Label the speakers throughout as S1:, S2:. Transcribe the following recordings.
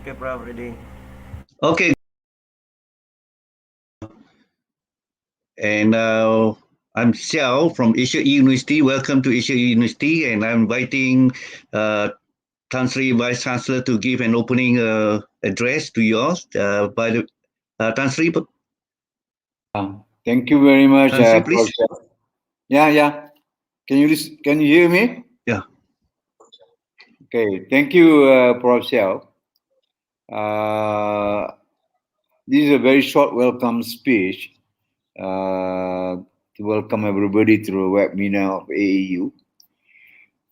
S1: Okay, Prof, ready.
S2: Okay. And I'm Xiao from AeU University. Welcome to AeU University, and I'm inviting Tan Sri Vice Chancellor to give an opening address to yours. By the Tan Sri,
S3: Thank you very much,
S2: Tan Sri,
S3: Prof.
S2: please.
S3: Yeah. Can you hear me?
S2: Yeah.
S3: Okay. Thank you, Prof. Xiao. This is a very short welcome speech to welcome everybody to the webinar of AeU.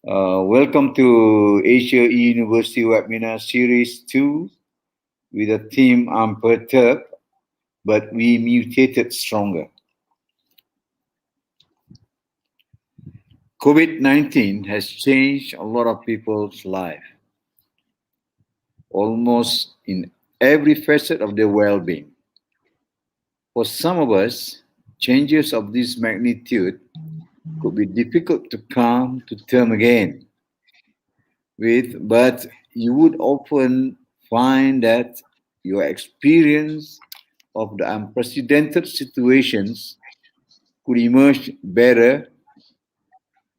S3: Welcome to AeU University Webinar Series 2 with a theme Unperturbed, but we mutated stronger. COVID-19 has changed a lot of people's life, almost in every facet of their well-being. For some of us, changes of this magnitude could be difficult to come to term again with, but you would often find that your experience of the unprecedented situations could emerge better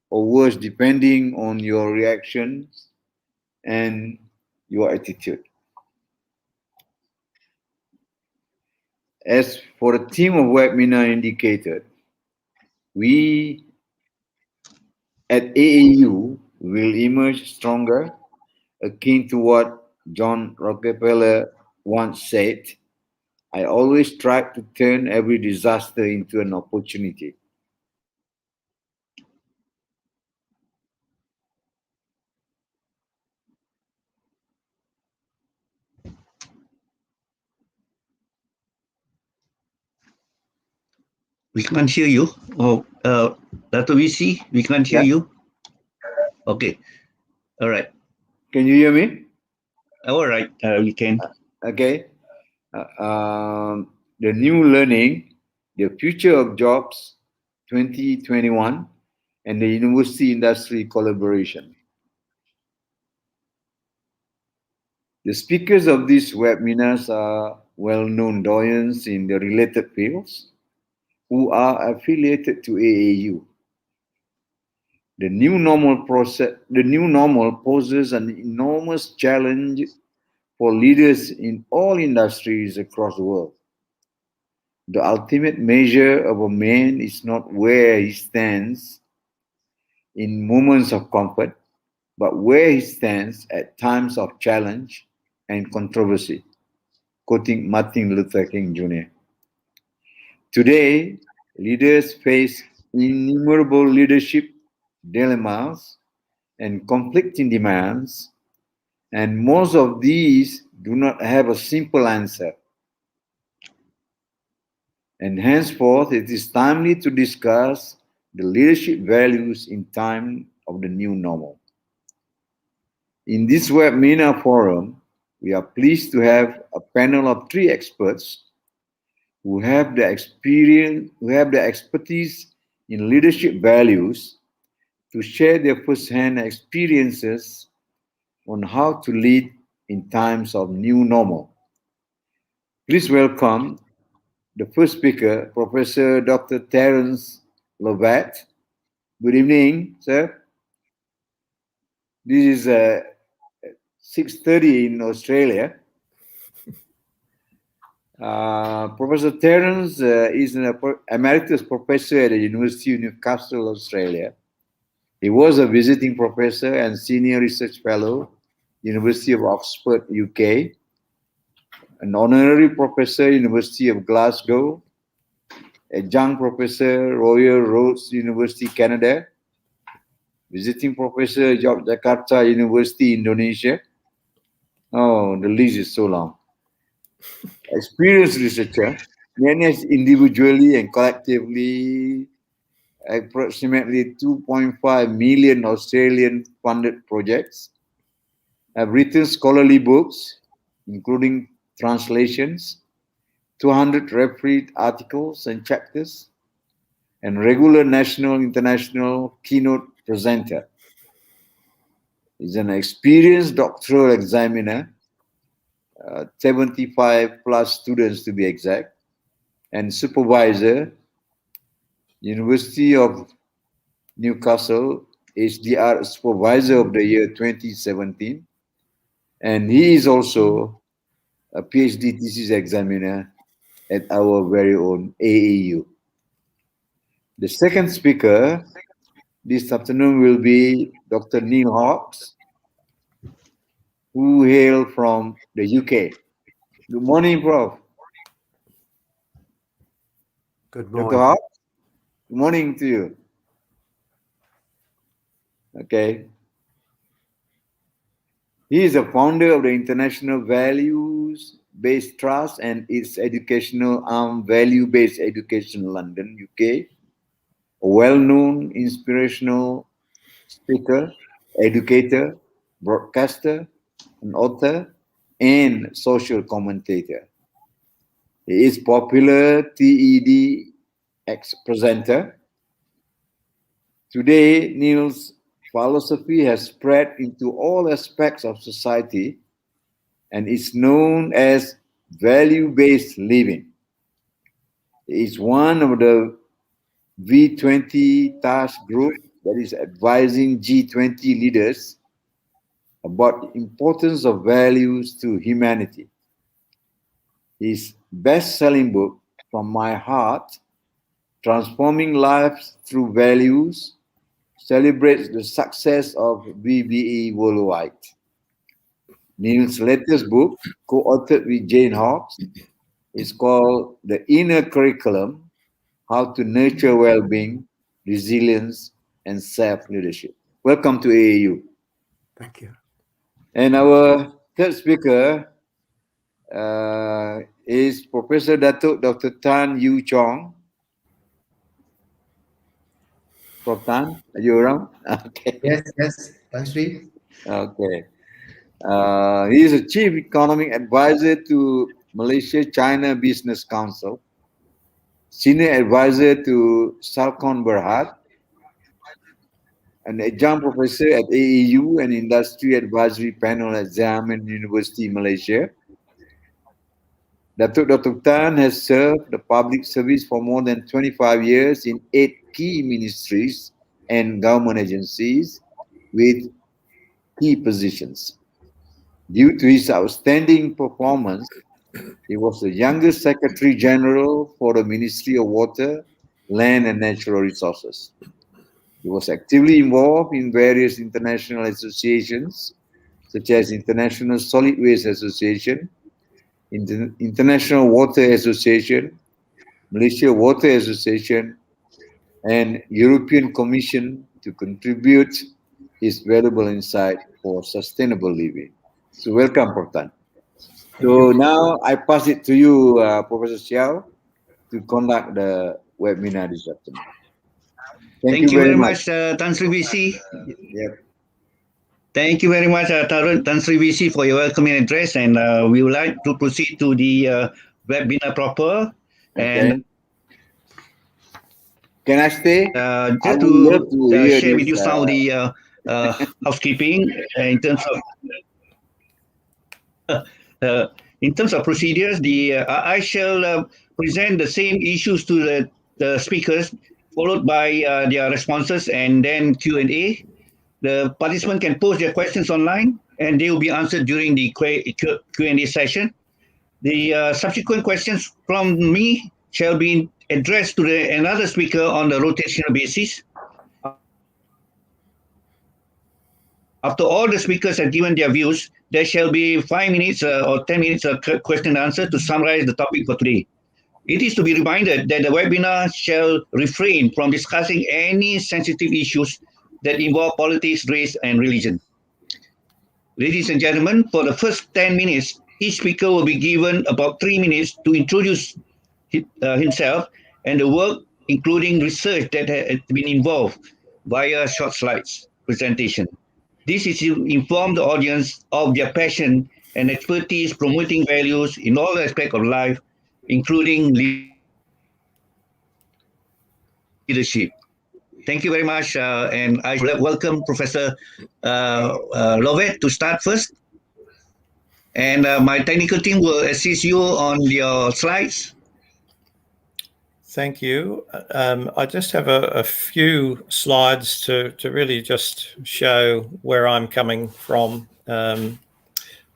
S3: or worse depending on your reactions and your attitude. As for the theme of webinar indicated, we at AeU will emerge stronger, akin to what John Rockefeller once said, I always try to turn every disaster into an opportunity.
S2: We can't hear you. Oh, Dr. VC, we can't hear
S3: Yeah.
S2: you. Okay. All right.
S3: Can you hear me?
S2: All right. We can.
S3: Okay. The new learning, the future of jobs 2021, and the university industry collaboration. The speakers of these webinars are well-known doyens in the related fields who are affiliated to AeU. The new normal poses an enormous challenge for leaders in all industries across the world. The ultimate measure of a man is not where he stands in moments of comfort, but where he stands at times of challenge and controversy. Quoting Martin Luther King Jr. Today, leaders face innumerable leadership dilemmas and conflicting demands, and most of these do not have a simple answer. And henceforth, it is timely to discuss the leadership values in time of the new normal. In this webinar forum, we are pleased to have a panel of 3 experts who have the expertise in leadership values to share their first-hand experiences on how to lead in times of new normal. Please welcome the first speaker, Professor Dr. Terence Lovett. Good evening, sir. This is 6:30 in Australia. Professor Terence is an emeritus professor at the University of Newcastle, Australia. He was a visiting professor and senior research fellow, University of Oxford, UK, an honorary professor, University of Glasgow, adjunct professor, Royal Roads University, Canada, visiting professor, Yogyakarta University, Indonesia. Oh, the list is so long. Experienced researcher, managed individually and collectively approximately 2.5 million Australian funded projects, have written scholarly books, including translations, 200 refereed articles and chapters, and regular national international keynote presenter. He's an experienced doctoral examiner 75 plus students to be exact, and supervisor, University of Newcastle, HDR Supervisor of the Year 2017, and he is also a PhD thesis examiner at our very own AeU. The second speaker this afternoon will be Dr. Neil Hawkes, who hail from the UK. Good morning, Prof.
S1: Good
S3: Dr.
S1: morning.
S3: Hawkes, good morning to you. Okay. He is a founder of the International Values-Based Trust and its educational arm, Value-Based Education London, UK. A well-known inspirational speaker, educator, broadcaster, an author, and social commentator. He is popular TED presenter. Today, Neil's philosophy has spread into all aspects of society and is known as value-based living. He is one of the V20 task group that is advising G20 leaders about the importance of values to humanity. His best-selling book, From My Heart, Transforming Lives Through Values, celebrates the success of VBE worldwide. Neil's latest book, co-authored with Jane Hawkes, is called The Inner Curriculum, How to Nurture Well-Being, Resilience, and Self-Leadership. Welcome to AeU.
S1: Thank you.
S3: And our third speaker is Professor Datuk Dr. Tan Yu Chong. Prof. Tan, are you around? Okay.
S4: Yes, Tan Sri.
S3: Okay. He is a Chief Economic Advisor to Malaysia-China Business Council, Senior Advisor to Salcon Berhad, an adjunct professor at AeU and Industry Advisory Panel at Zaman University, Malaysia. Datuk Dr. Tan has served the public service for more than 25 years in 8 key ministries and government agencies with key positions. Due to his outstanding performance, he was the youngest Secretary General for the Ministry of Water, Land and Natural Resources. He was actively involved in various international associations, such as International Solid Waste Association, International Water Association, Malaysia Water Association, and European Commission to contribute his valuable insight for sustainable living. So welcome, Prof. Tan. So now I pass it to you, Professor Xiao, to conduct the webinar this afternoon.
S2: Thank you very much, Tan Sri VC.
S3: Yep.
S2: Thank you very much, Tan Sri VC, for your welcoming address, and we would like to proceed to the webinar proper.
S3: Okay.
S2: And
S3: can I stay?
S2: Just to share with you some of the housekeeping in terms of procedures. I shall present the same issues to the speakers, followed by their responses, and then Q&A. The participant can post their questions online, and they will be answered during the Q&A session. The subsequent questions from me shall be addressed to another speaker on the rotational basis. After all the speakers have given their views, there shall be 5 minutes or 10 minutes of question and answer to summarize the topic for today. It is to be reminded that the webinar shall refrain from discussing any sensitive issues that involve politics, race, and religion. Ladies and gentlemen, for the first 10 minutes, each speaker will be given about 3 minutes to introduce himself and the work, including research that has been involved via short slides presentation. This is to inform the audience of their passion and expertise promoting values in all aspects of life, including leadership. Thank you very much, and I welcome Professor Lovett to start first. And my technical team will assist you on your slides.
S5: Thank you. I just have a few slides to really just show where I'm coming from,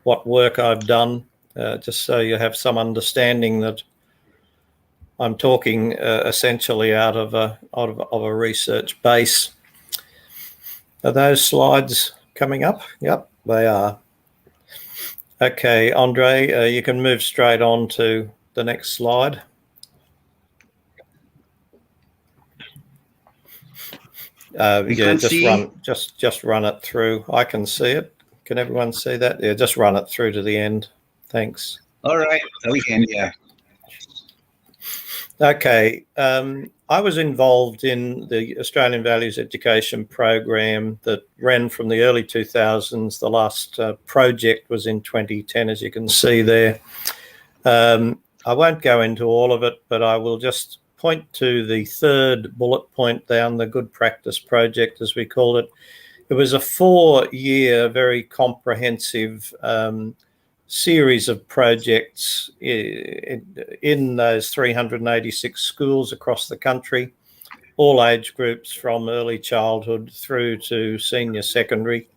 S5: what work I've done, just so you have some understanding that I'm talking essentially out of a research base. Are those slides coming up? Yep, they are. Okay, Andre, you can move straight on to the next slide. Yeah, just run it through. I can see it. Can everyone see that? Yeah, just run it through to the end. Thanks.
S2: All right, we can, yeah.
S5: Okay, I was involved in the Australian Values Education program that ran from the early 2000s. The last project was in 2010, as you can see there. I won't go into all of it, but I will just point to the third bullet point down, the Good Practice Project, as we called it. It was a 4-year, very comprehensive series of projects in those 386 schools across the country, all age groups from early childhood through to senior secondary.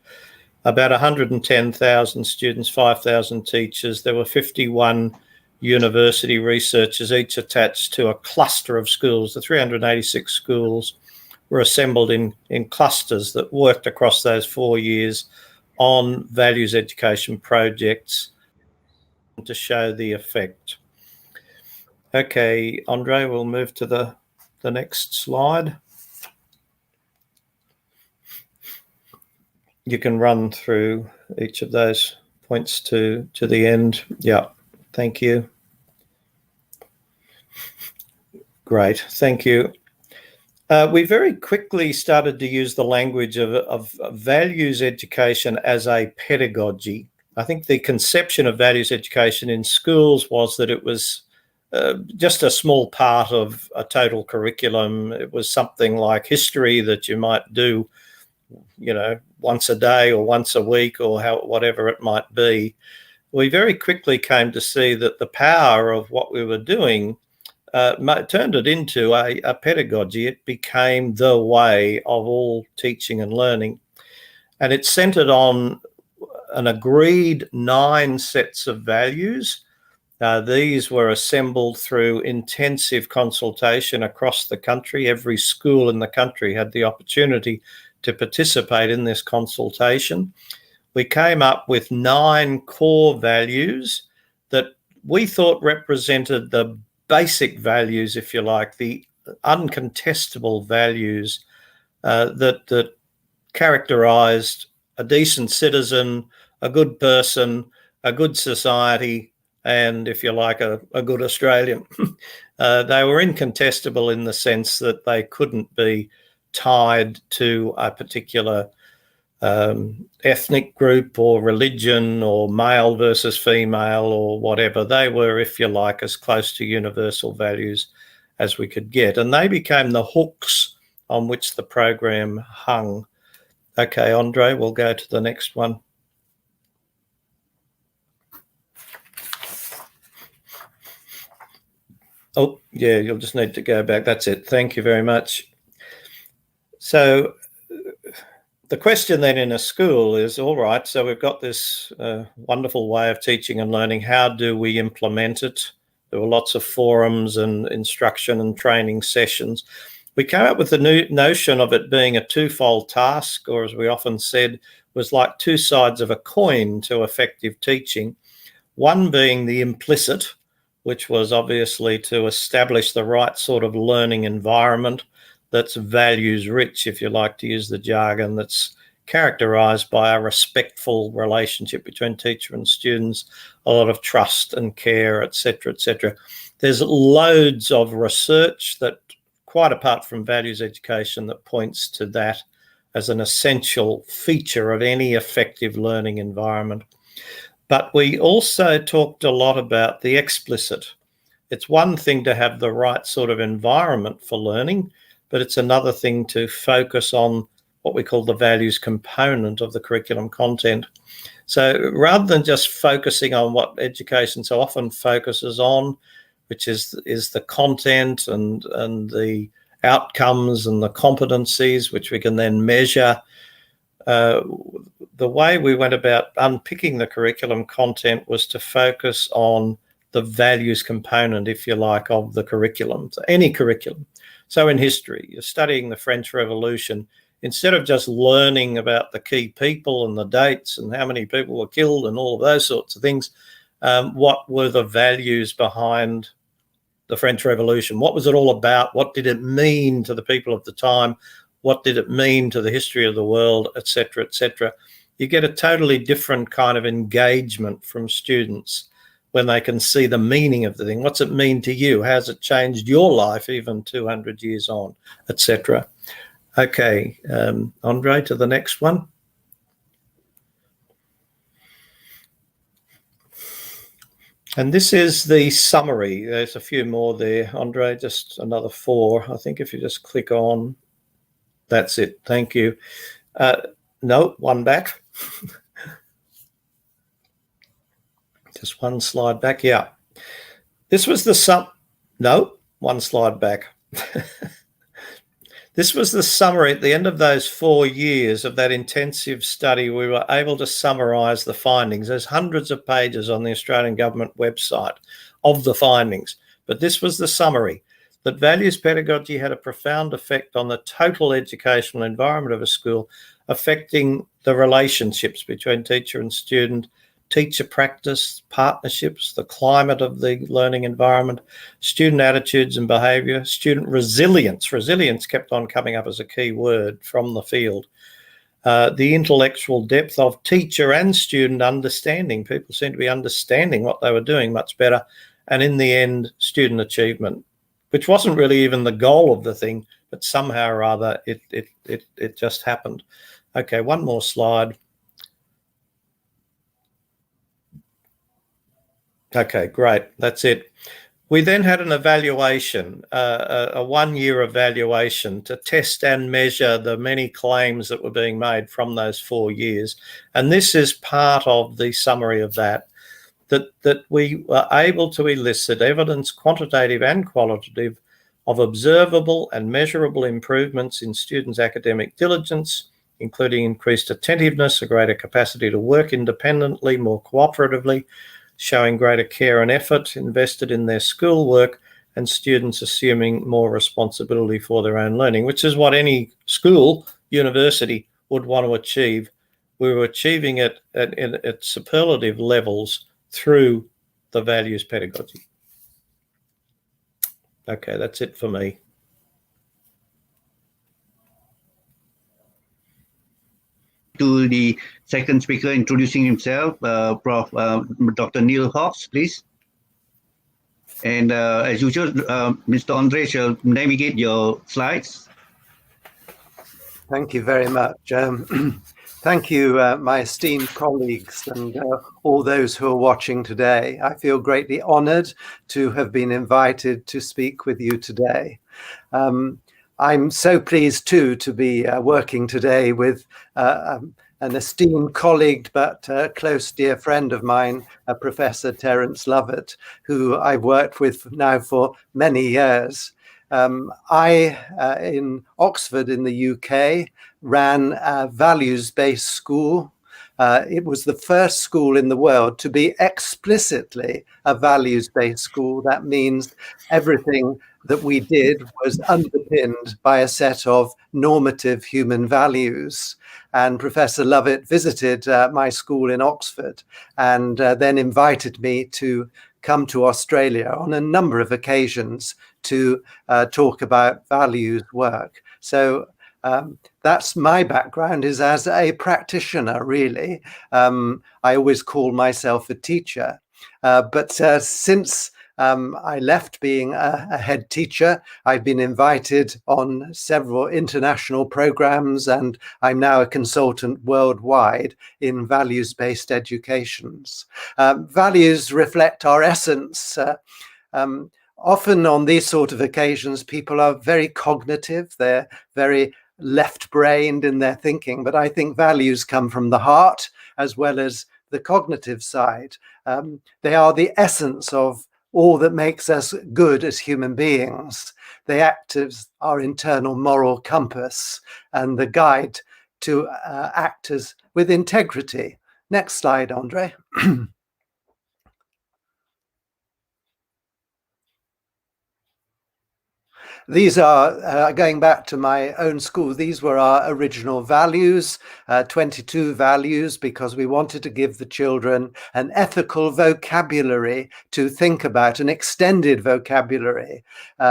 S5: About 110,000 students, 5,000 teachers. There were 51 university researchers, each attached to a cluster of schools. The 386 schools were assembled in clusters that worked across those 4 years on values education projects to show the effect. Okay, Andre, we'll move to the next slide. You can run through each of those points to the end. Yeah, thank you. Great, thank you. We very quickly started to use the language of values education as a pedagogy. I think the conception of values education in schools was that it was just a small part of a total curriculum. It was something like history that you might do, you know, once a day or once a week or whatever it might be. We very quickly came to see that the power of what we were doing turned it into a pedagogy. It became the way of all teaching and learning. And it centered on an agreed 9 sets of values. These were assembled through intensive consultation across the country. Every school in the country had the opportunity to participate in this consultation. We came up with 9 core values that we thought represented the basic values, if you like, the uncontestable values that characterized a decent citizen, a good person, a good society, and, if you like, a good Australian. They were incontestable in the sense that they couldn't be tied to a particular ethnic group or religion or male versus female or whatever. They were, if you like, as close to universal values as we could get. And they became the hooks on which the program hung. Okay, Andre, we'll go to the next one. Oh, yeah, you'll just need to go back. That's it. Thank you very much. So the question then in a school is, all right, so we've got this wonderful way of teaching and learning. How do we implement it? There were lots of forums and instruction and training sessions. We came up with the new notion of it being a twofold task, or as we often said, was like 2 sides of a coin to effective teaching. One being the implicit, which was obviously to establish the right sort of learning environment that's values rich, if you like to use the jargon, that's characterized by a respectful relationship between teacher and students, a lot of trust and care, etc., etc. There's loads of research that, quite apart from values education, that points to that as an essential feature of any effective learning environment. But we also talked a lot about the explicit. It's one thing to have the right sort of environment for learning, but it's another thing to focus on what we call the values component of the curriculum content. So rather than just focusing on what education so often focuses on, which is the content and the outcomes and the competencies, which we can then measure, the way we went about unpicking the curriculum content was to focus on the values component, if you like, of the curriculum, so any curriculum. So in history, you're studying the French Revolution. Instead of just learning about the key people and the dates and how many people were killed and all of those sorts of things, what were the values behind the French Revolution? What was it all about? What did it mean to the people of the time? What did it mean to the history of the world, et cetera, et cetera? You get a totally different kind of engagement from students when they can see the meaning of the thing. What's it mean to you? How's it changed your life even 200 years on, et cetera? Okay, Andre, to the next one. And this is the summary. There's a few more there, Andre, just another 4. I think if you just click on, that's it. Thank you. No, one back. Just one slide back. Yeah. This was the no, one slide back. This was the summary at the end of those 4 years of that intensive study. We were able to summarise the findings. There's hundreds of pages on the Australian government website of the findings, but this was the summary, that values pedagogy had a profound effect on the total educational environment of a school, affecting the relationships between teacher and student, teacher practice, partnerships, the climate of the learning environment, student attitudes and behaviour, student resilience. Resilience kept on coming up as a key word from the field. The intellectual depth of teacher and student understanding. People seem to be understanding what they were doing much better. And in the end, student achievement, which wasn't really even the goal of the thing, but somehow or other it just happened. Okay, one more slide. Okay, great. That's it. We then had an evaluation, a 1-year evaluation to test and measure the many claims that were being made from those 4 years. And this is part of the summary of that we were able to elicit evidence, quantitative and qualitative, of observable and measurable improvements in students' academic diligence, including increased attentiveness, a greater capacity to work independently, more cooperatively, showing greater care and effort invested in their schoolwork, and students assuming more responsibility for their own learning, which is what any school, university would want to achieve. We were achieving it at superlative levels through the values pedagogy. Okay, that's it for me.
S2: To the second speaker introducing himself, Prof. Dr. Neil Hawks, please. And as usual, Mr. Andre shall navigate your slides.
S1: Thank you very much. Thank you, my esteemed colleagues and all those who are watching today. I feel greatly honoured to have been invited to speak with you today. I'm so pleased too to be working today with an esteemed colleague but close dear friend of mine, Professor Terence Lovett, who I've worked with now for many years. In Oxford in the UK, ran a values-based school. It was the first school in the world to be explicitly a values-based school. That means everything that we did was underpinned by a set of normative human values. And Professor Lovett visited my school in Oxford and then invited me to come to Australia on a number of occasions to talk about values work. So that's my background, is as a practitioner, really. I always call myself a teacher. But since I left being a head teacher, I've been invited on several international programs, and I'm now a consultant worldwide in values-based educations. Values reflect our essence. Often on these sort of occasions, people are very cognitive, they're very left-brained in their thinking, but I think values come from the heart as well as the cognitive side. They are the essence of all that makes us good as human beings. They act as our internal moral compass and the guide to act as with integrity. Next slide, Andre. These are, going back to my own school, these were our original values, 22 values, because we wanted to give the children an ethical vocabulary to think about, an extended vocabulary,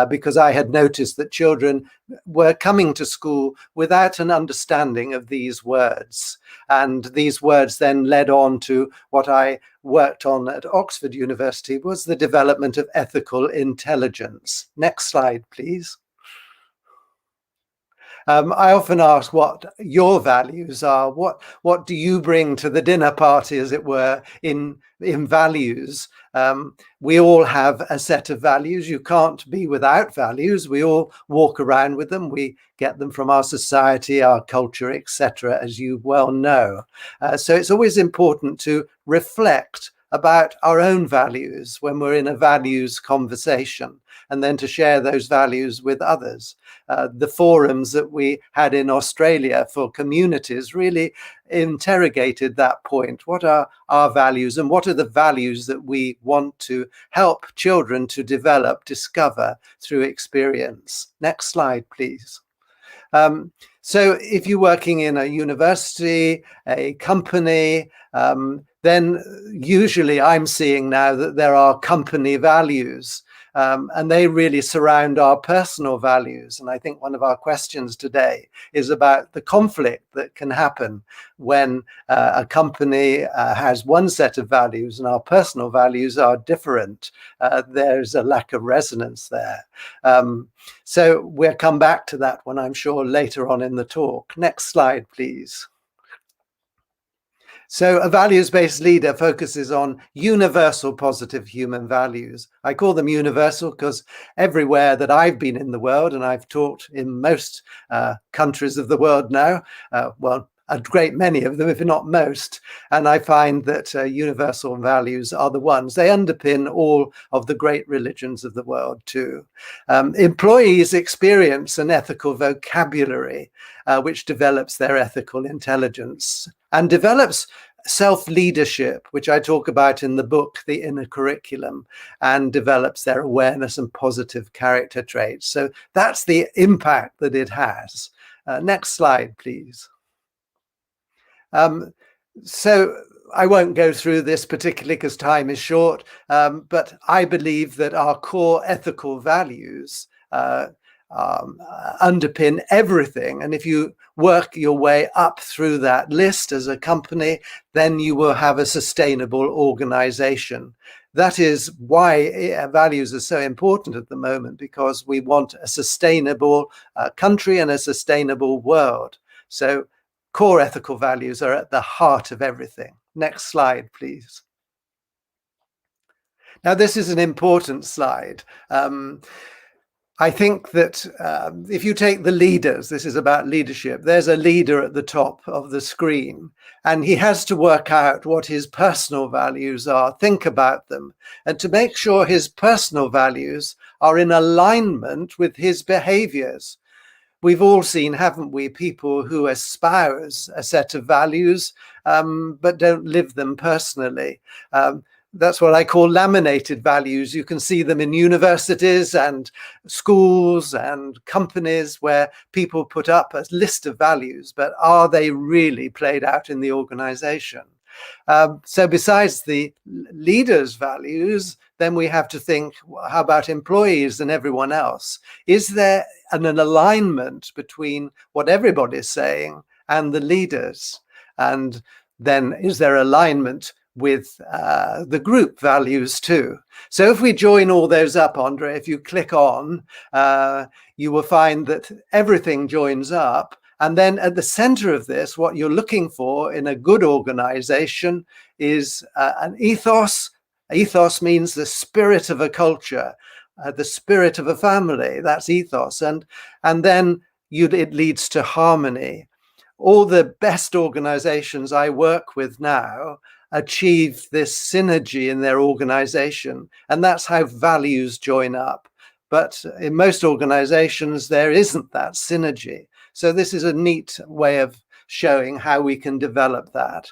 S1: because I had noticed that children were coming to school without an understanding of these words. And these words then led on to what I worked on at Oxford University, was the development of ethical intelligence. Next slide, please. I often ask what your values are. What do you bring to the dinner party, as it were, in values? We all have a set of values. You can't be without values. We all walk around with them. We get them from our society, our culture, etc., as you well know. So it's always important to reflect about our own values when we're in a values conversation, and then to share those values with others. The forums that we had in Australia for communities really interrogated that point. What are our values, and what are the values that we want to help children to develop, discover through experience? Next slide, please. So if you're working in a university, a company, then usually I'm seeing now that there are company values, and they really surround our personal values. And I think one of our questions today is about the conflict that can happen when a company has one set of values and our personal values are different. There's a lack of resonance there. So we'll come back to that one, I'm sure, later on in the talk. Next slide, please. So a values-based leader focuses on universal positive human values. I call them universal because everywhere that I've been in the world, and I've taught in most countries of the world now, well, a great many of them, if not most, and I find that universal values are the ones. They underpin all of the great religions of the world too. Employees experience an ethical vocabulary which develops their ethical intelligence and develops self-leadership, which I talk about in the book, The Inner Curriculum, and develops their awareness and positive character traits. So that's the impact that it has. Next slide, please. So I won't go through this particularly because time is short, but I believe that our core ethical values underpin everything. And if you work your way up through that list as a company, then you will have a sustainable organization. That is why values are so important at the moment, because we want a sustainable country and a sustainable world. So core ethical values are at the heart of everything. Next slide, please. Now, this is an important slide. I think that if you take the leaders, this is about leadership, there's a leader at the top of the screen, and he has to work out what his personal values are, think about them, and to make sure his personal values are in alignment with his behaviors. We've all seen, haven't we, people who espouse a set of values, but don't live them personally. That's what I call laminated values. You can see them in universities and schools and companies where people put up a list of values, but are they really played out in the organization? So besides the leaders' values, then we have to think, how about employees and everyone else? Is there an alignment between what everybody's saying and the leaders? And then is there alignment with the group values too? So if we join all those up, Andre, if you click on, you will find that everything joins up. And then at the center of this, what you're looking for in a good organization is an ethos. Ethos means the spirit of a culture, the spirit of a family. That's ethos. And then it leads to harmony. All the best organizations I work with now achieve this synergy in their organization. And that's how values join up. But in most organizations, there isn't that synergy. So this is a neat way of showing how we can develop that.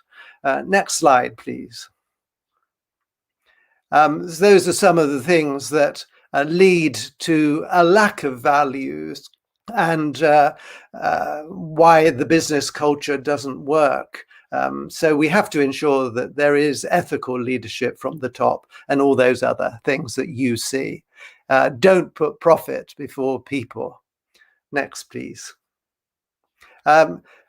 S1: Next slide, please. Those are some of the things that lead to a lack of values and why the business culture doesn't work. So we have to ensure that there is ethical leadership from the top and all those other things that you see. Don't put profit before people. Next, please.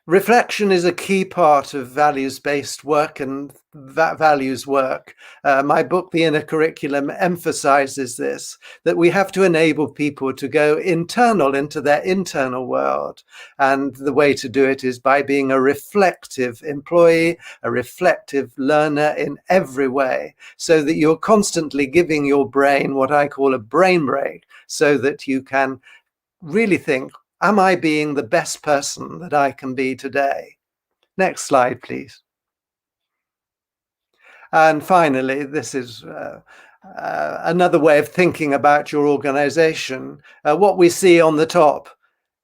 S1: Reflection is a key part of values-based work and values work. My book, The Inner Curriculum, emphasizes this, that we have to enable people to go internal into their internal world. And the way to do it is by being a reflective employee, a reflective learner in every way, so that you're constantly giving your brain what I call a brain break, so that you can really think, am I being the best person that I can be today? Next slide, please. And finally, this is another way of thinking about your organization. What we see on the top,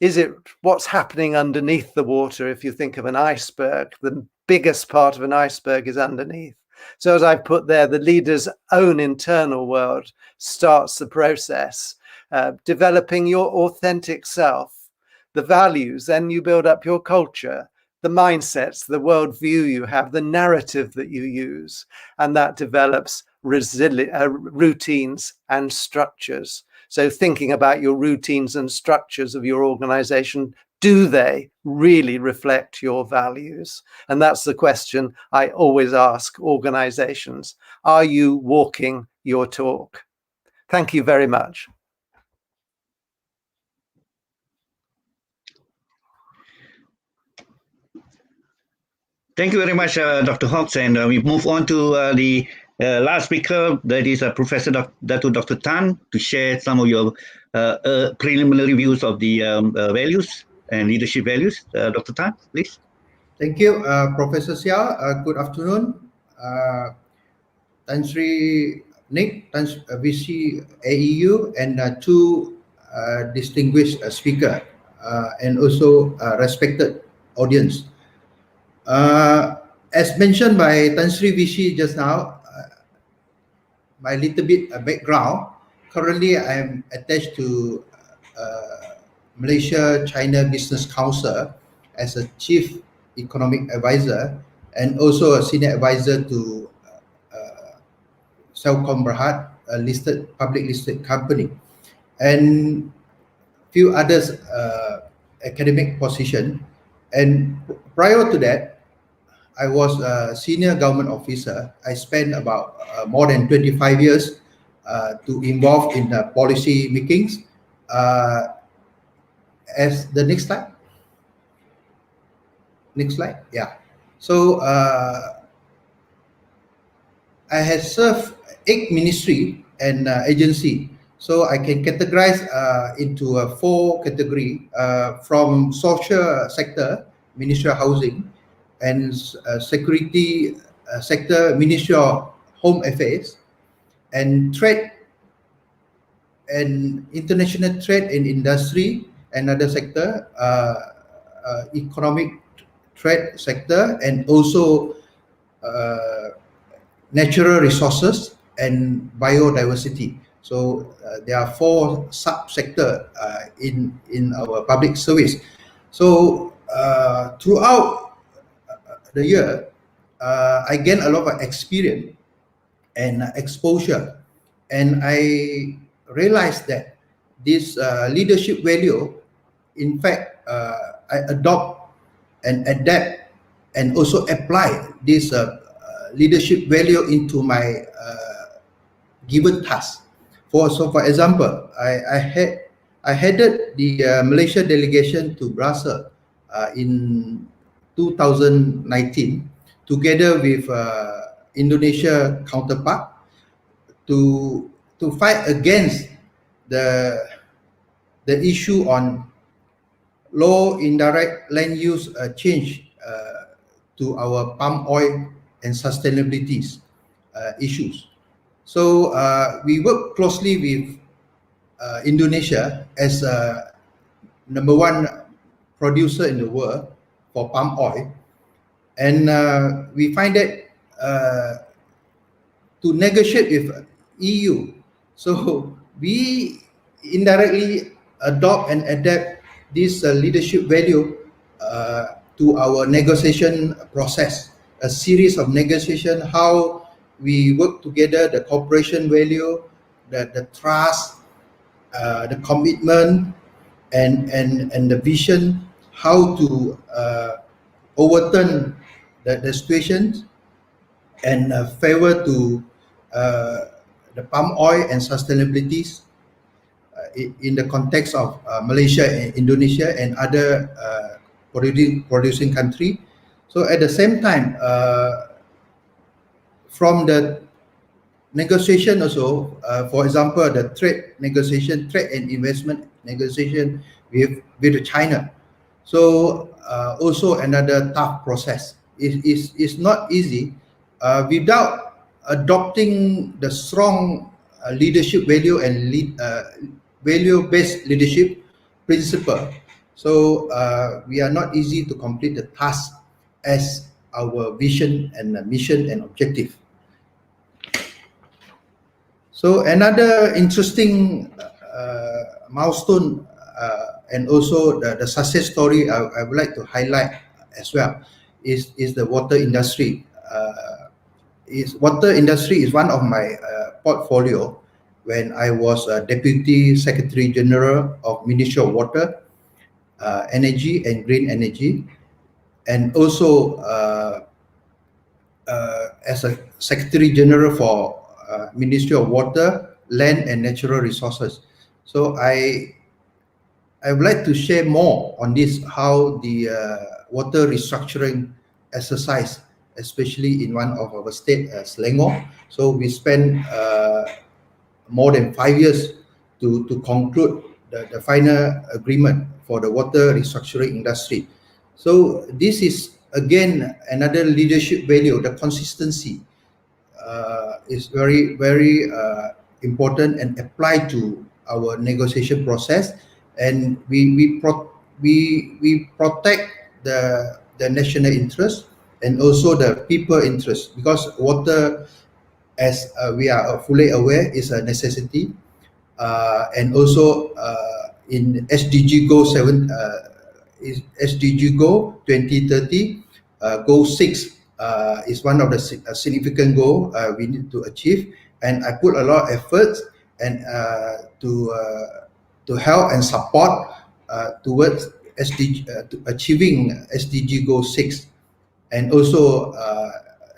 S1: is it what's happening underneath the water? If you think of an iceberg, the biggest part of an iceberg is underneath. So as I've put there, the leader's own internal world starts the process, developing your authentic self. The values, then you build up your culture, the mindsets, the worldview you have, the narrative that you use, and that develops routines and structures. So thinking about your routines and structures of your organization, do they really reflect your values? And that's the question I always ask organizations. Are you walking your talk? Thank you very much.
S2: Thank you very much, Dr. Hawks. And we move on to the last speaker, that is Professor Dr. Tan, to share some of your preliminary views of the values and leadership values. Dr. Tan, please.
S4: Thank you, Professor Sia. Good afternoon. Tan Sri Nick, VC AeU, and two distinguished speaker, and also respected audience. As mentioned by Tan Sri VC just now, my little bit background. Currently, I am attached to Malaysia-China Business Council as a Chief Economic Advisor and also a Senior Advisor to Celcom Berhad, a public listed company, and few others academic position. And prior to that, I was a senior government officer. I spent about more than 25 years to involve in the policy makings. As the next slide. Next slide. Yeah. So I have served 8 ministry and agency. So I can categorize into 4 category from social sector, Ministry of Housing, and security sector, Ministry of Home Affairs, and trade and international trade and industry, another sector, economic trade sector, and also natural resources and biodiversity. So there are 4 sub-sector in our public service. So throughout the year, I gained a lot of experience and exposure, and I realized that this leadership value, in fact, I adopt and adapt and also apply this leadership value into my given task. For example, I headed the Malaysia delegation to Brussels in 2019 together with Indonesia counterpart to fight against the issue on low indirect land use change to our palm oil and sustainability issues. So we work closely with Indonesia as number one producer in the world for palm oil, and we find that to negotiate with EU, so we indirectly adopt and adapt this leadership value to our negotiation process, a series of negotiation, how we work together, the cooperation value, the trust, the commitment, and the vision, how to overturn the situations and favor to the palm oil and sustainability in the context of Malaysia and Indonesia and other producing country. So at the same time, from the negotiation also, for example, the trade and investment negotiation with China. So also another tough process. It's not easy without adopting the strong leadership value and value-based leadership principle. So we are not easy to complete the task as our vision and mission and objective. So another interesting milestone and also the success story I would like to highlight as well is the water industry. Water industry is one of my portfolio when I was Deputy Secretary General of Ministry of Water, Energy and Green Energy, and also as a Secretary General for Ministry of Water, Land and Natural Resources. So I would like to share more on this, how the water restructuring exercise, especially in one of our state, Selangor. So we spent more than 5 years to conclude the final agreement for the water restructuring industry. So this is again another leadership value. The consistency is very, very important and applied to our negotiation process, and we protect the national interest and also the people interest, because water, as we are fully aware, is a necessity, and also in SDG Goal 7, SDG Goal 2030, Goal 6 is one of the significant goal we need to achieve, and I put a lot of effort and to help and support towards achieving SDG Goal 6, and also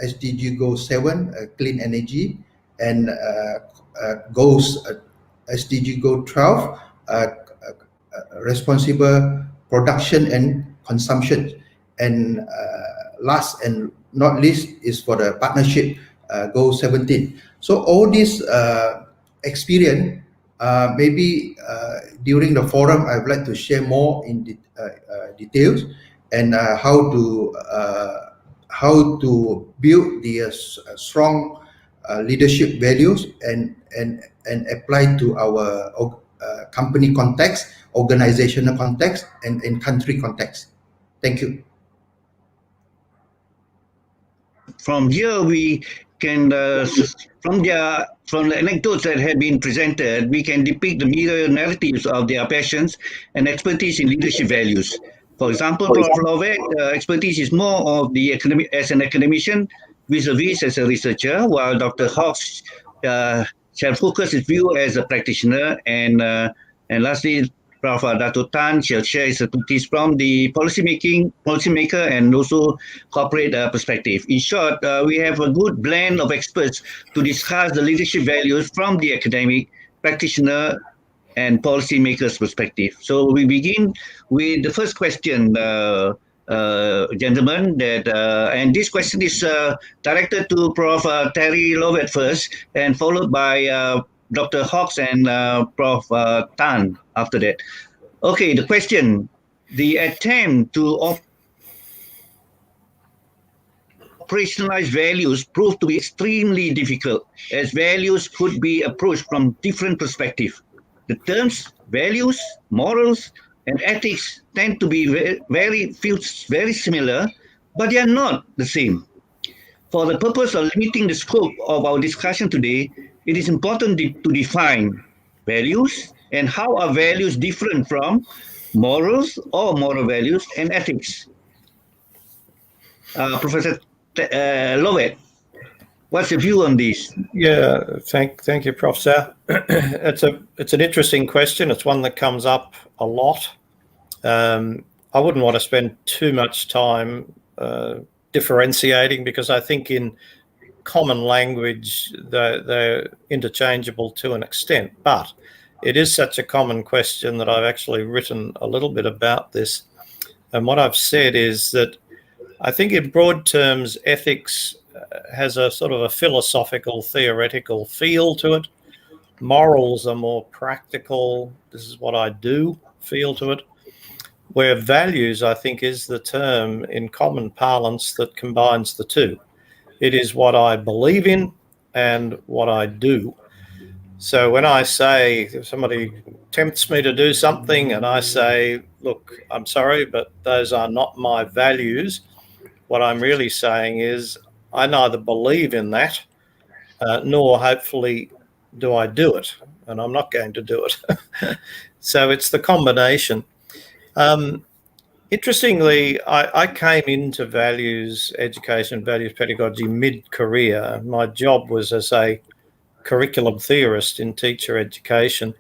S4: SDG Goal 7, clean energy, and goals SDG Goal 12, responsible production and consumption, and last and not least is for the partnership, Goal 17. So all this experience, maybe during the forum, I would like to share more in details, and how to build the strong leadership values and apply to our company context, organizational context, and country context. Thank you.
S2: From here, we can, from the anecdotes that have been presented, we can depict the mirror narratives of their passions and expertise in leadership values. For example, Prof. Lovett, expertise is more of the academic as an academician, vis-a-vis as a researcher, while Dr. Hawks shall focus his view as a practitioner, and lastly, Prof. Dato Tan shall share his expertise from the policymaker and also corporate perspective. In short, we have a good blend of experts to discuss the leadership values from the academic, practitioner, and policymakers' perspective. So we begin with the first question, gentlemen, and this question is directed to Prof. Terry Lovett first, and followed by Dr. Hawks and Prof. Tan after that. Okay, the question: the attempt to operate operationalize values proved to be extremely difficult, as values could be approached from different perspectives. The terms values, morals, and ethics tend to be very similar, but they are not the same. For the purpose of limiting the scope of our discussion today, it is important to define values and how are values different from morals or moral values and ethics. Professor Lovett, what's your view on this?
S5: Yeah, thank you, Prof. Sir. It's an interesting question. It's one that comes up a lot. I wouldn't want to spend too much time differentiating, because I think in common language they're interchangeable to an extent. But it is such a common question that I've actually written a little bit about this. And what I've said is that I think in broad terms, ethics has a sort of a philosophical, theoretical feel to it. Morals are more practical, this is what I do, feel to it. Where values, I think, is the term in common parlance that combines the two. It is what I believe in and what I do. So when I say, if somebody tempts me to do something and I say, look, I'm sorry, but those are not my values, what I'm really saying is I neither believe in that, nor hopefully do I do it, and I'm not going to do it. So it's the combination. Interestingly, I came into values education, values pedagogy mid-career. My job was as a curriculum theorist in teacher education.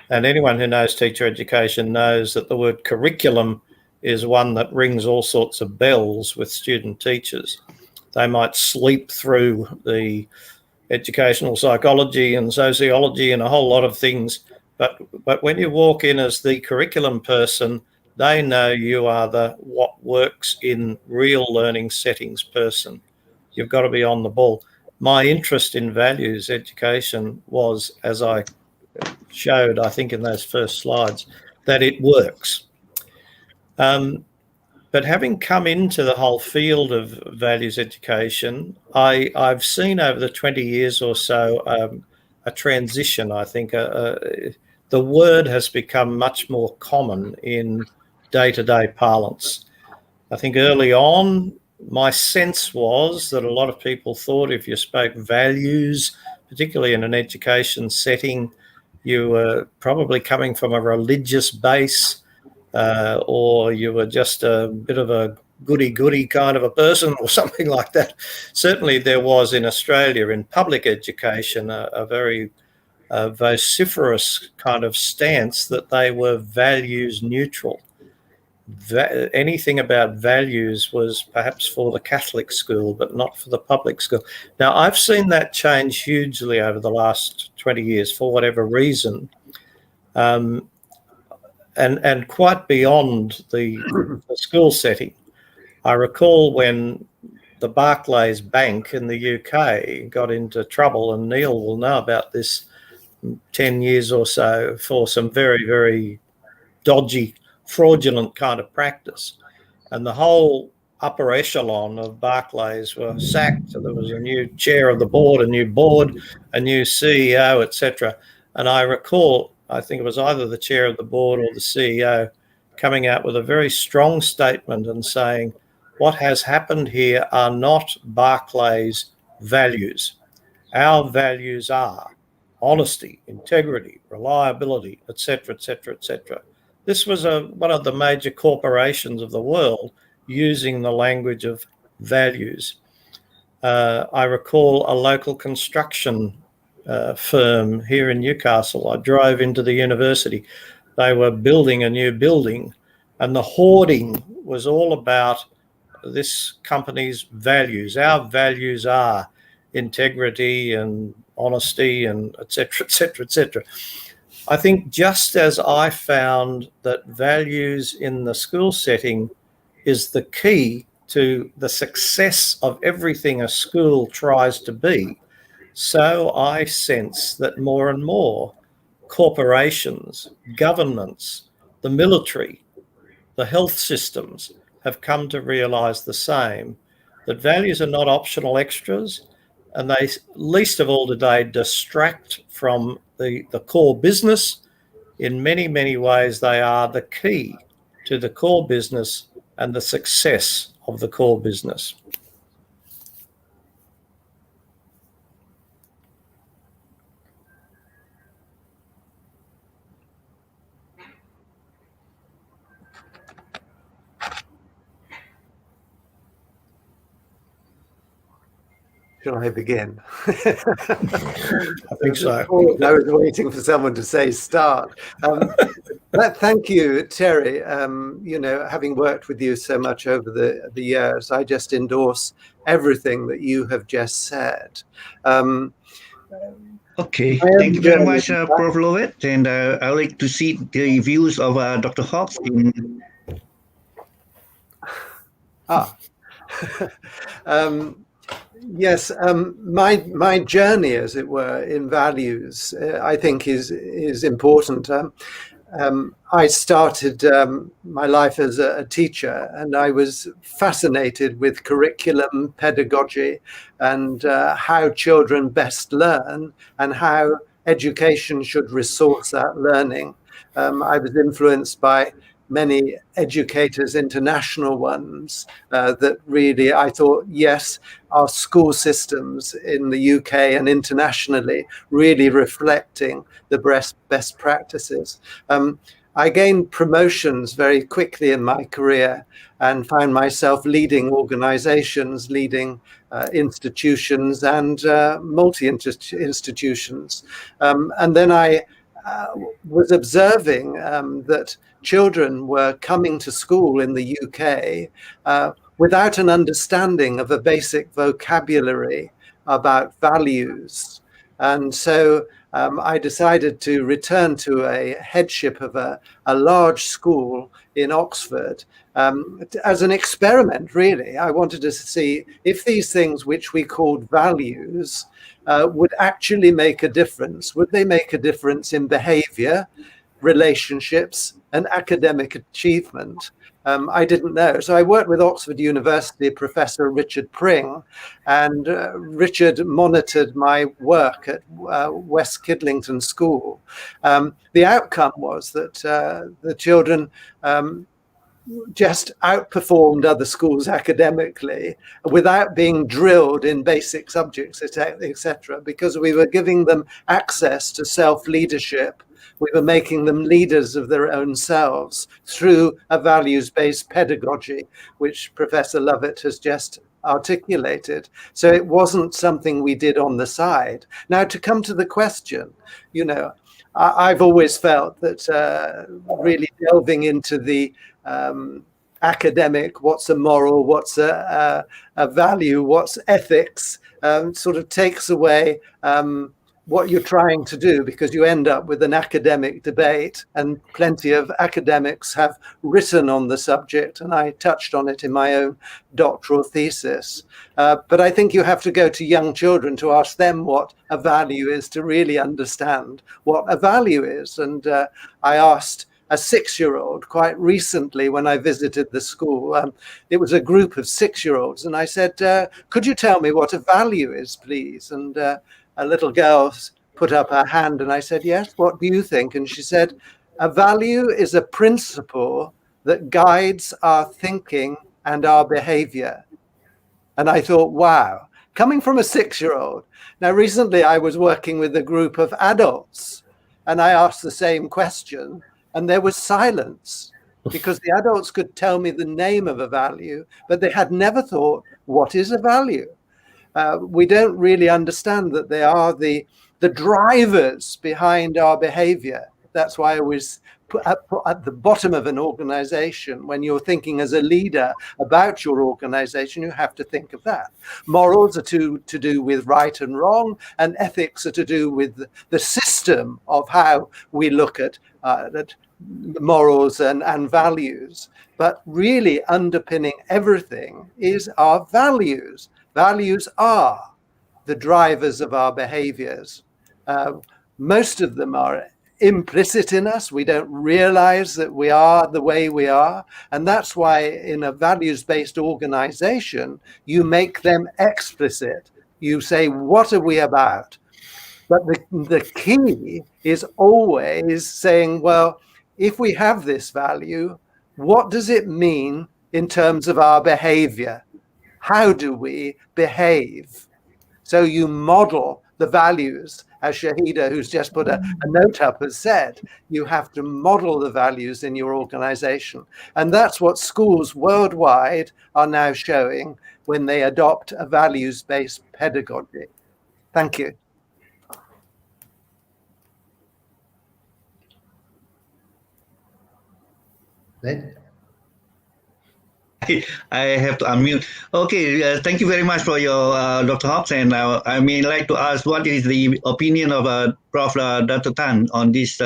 S5: And anyone who knows teacher education knows that the word curriculum is one that rings all sorts of bells with student teachers. They might sleep through the educational psychology and sociology and a whole lot of things. But when you walk in as the curriculum person, they know you are the what works in real learning settings person. You've got to be on the ball. My interest in values education was, as I showed, I think in those first slides, that it works. But having come into the whole field of values education, I've seen over the 20 years or so a transition, I think. The word has become much more common in day-to-day parlance. I think early on, my sense was that a lot of people thought if you spoke values, particularly in an education setting, you were probably coming from a religious base, or you were just a bit of a goody-goody kind of a person or something like that. Certainly there was in Australia in public education a very vociferous kind of stance that they were values neutral. Anything about values was perhaps for the Catholic school, but not for the public school. Now, I've seen that change hugely over the last 20 years for whatever reason, and quite beyond the school setting. I recall when the Barclays Bank in the UK got into trouble, and Neil will know about this, 10 years or so, for some very, very dodgy, fraudulent kind of practice. And the whole upper echelon of Barclays were sacked. So there was a new chair of the board, a new CEO, etc. And I recall, I think it was either the chair of the board or the CEO coming out with a very strong statement and saying, what has happened here are not Barclays' values. Our values are honesty, integrity, reliability, etc., etc., etc. This was one of the major corporations of the world using the language of values. I recall a local construction firm here in Newcastle. I drove into the university. They were building a new building, and the hoarding was all about this company's values. Our values are integrity and honesty and etc., etc., etc. I think just as I found that values in the school setting is the key to the success of everything a school tries to be, so I sense that more and more corporations, governments, the military, the health systems have come to realise the same, that values are not optional extras, and they, least of all today, distract from the core business. In many, many ways, they are the key to the core business and the success of the core business.
S1: Shall I begin?
S5: I think so.
S1: I was waiting for someone to say start. Thank you, Terry. You know, having worked with you so much over the years, I just endorse everything that you have just said.
S2: Okay, thank you very much, Prof. Lovett, and I would like to see the views of Dr. Hawks.
S1: Yes, my journey, as it were, in values, I think is important. I started my life as a teacher, and I was fascinated with curriculum, pedagogy, and how children best learn and how education should resource that learning. I was influenced by many educators, international ones, that really I thought, yes, our school systems in the UK and internationally really reflecting the best practices. I gained promotions very quickly in my career and found myself leading organizations, leading institutions and multi-institutions. And then I was observing that children were coming to school in the UK without an understanding of a basic vocabulary about values. And so I decided to return to a headship of a large school in Oxford as an experiment, really. I wanted to see if these things which we called values would actually make a difference. Would they make a difference in behaviour, relationships, and academic achievement? I didn't know. So I worked with Oxford University Professor Richard Pring, and Richard monitored my work at West Kidlington School. The outcome was that the children just outperformed other schools academically without being drilled in basic subjects, etc., because we were giving them access to self-leadership. We were making them leaders of their own selves through a values-based pedagogy, which Professor Lovett has just articulated. So it wasn't something we did on the side. Now, to come to the question, you know, I've always felt that really delving into the academic, what's a moral, what's a value, what's ethics, sort of takes away what you're trying to do, because you end up with an academic debate, and plenty of academics have written on the subject, and I touched on it in my own doctoral thesis. But I think you have to go to young children to ask them what a value is to really understand what a value is. And I asked a 6-year-old quite recently when I visited the school. It was a group of 6-year-olds, and I said, could you tell me what a value is, please? And a little girl put up her hand, and I said, yes, what do you think? And she said, a value is a principle that guides our thinking and our behavior. And I thought, wow, coming from a 6-year-old. Now, recently I was working with a group of adults, and I asked the same question, and there was silence, because the adults could tell me the name of a value, but they had never thought, what is a value? We don't really understand that they are the drivers behind our behavior. That's why I always put at the bottom of an organization, when you're thinking as a leader about your organization, you have to think of that. Morals are to do with right and wrong, and ethics are to do with the system of how we look at morals and values. But really underpinning everything is our values. Values are the drivers of our behaviors. Most of them are implicit in us. We don't realize that we are the way we are. And that's why in a values-based organization, you make them explicit. You say, what are we about? But the key is always saying, well, if we have this value, what does it mean in terms of our behavior? How do we behave? So you model the values, as Shahida, who's just put a note up, has said. You have to model the values in your organization. And that's what schools worldwide are now showing when they adopt a values-based pedagogy. Thank you.
S4: Right?
S2: I have to unmute. Okay, thank you very much for your Dr. Hobbs, and I mean like to ask what is the opinion of Prof. Dr. Tan on this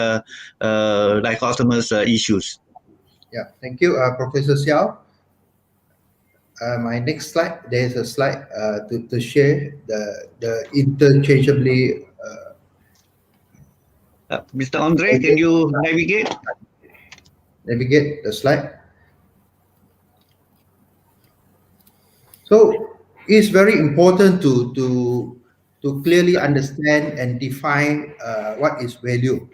S2: dichotomous issues.
S4: Yeah, thank you, Professor Xiao. My next slide, there is a slide to share the interchangeably.
S2: Mr. Andre, can you navigate
S4: the slide? So it's very important to clearly understand and define what is value.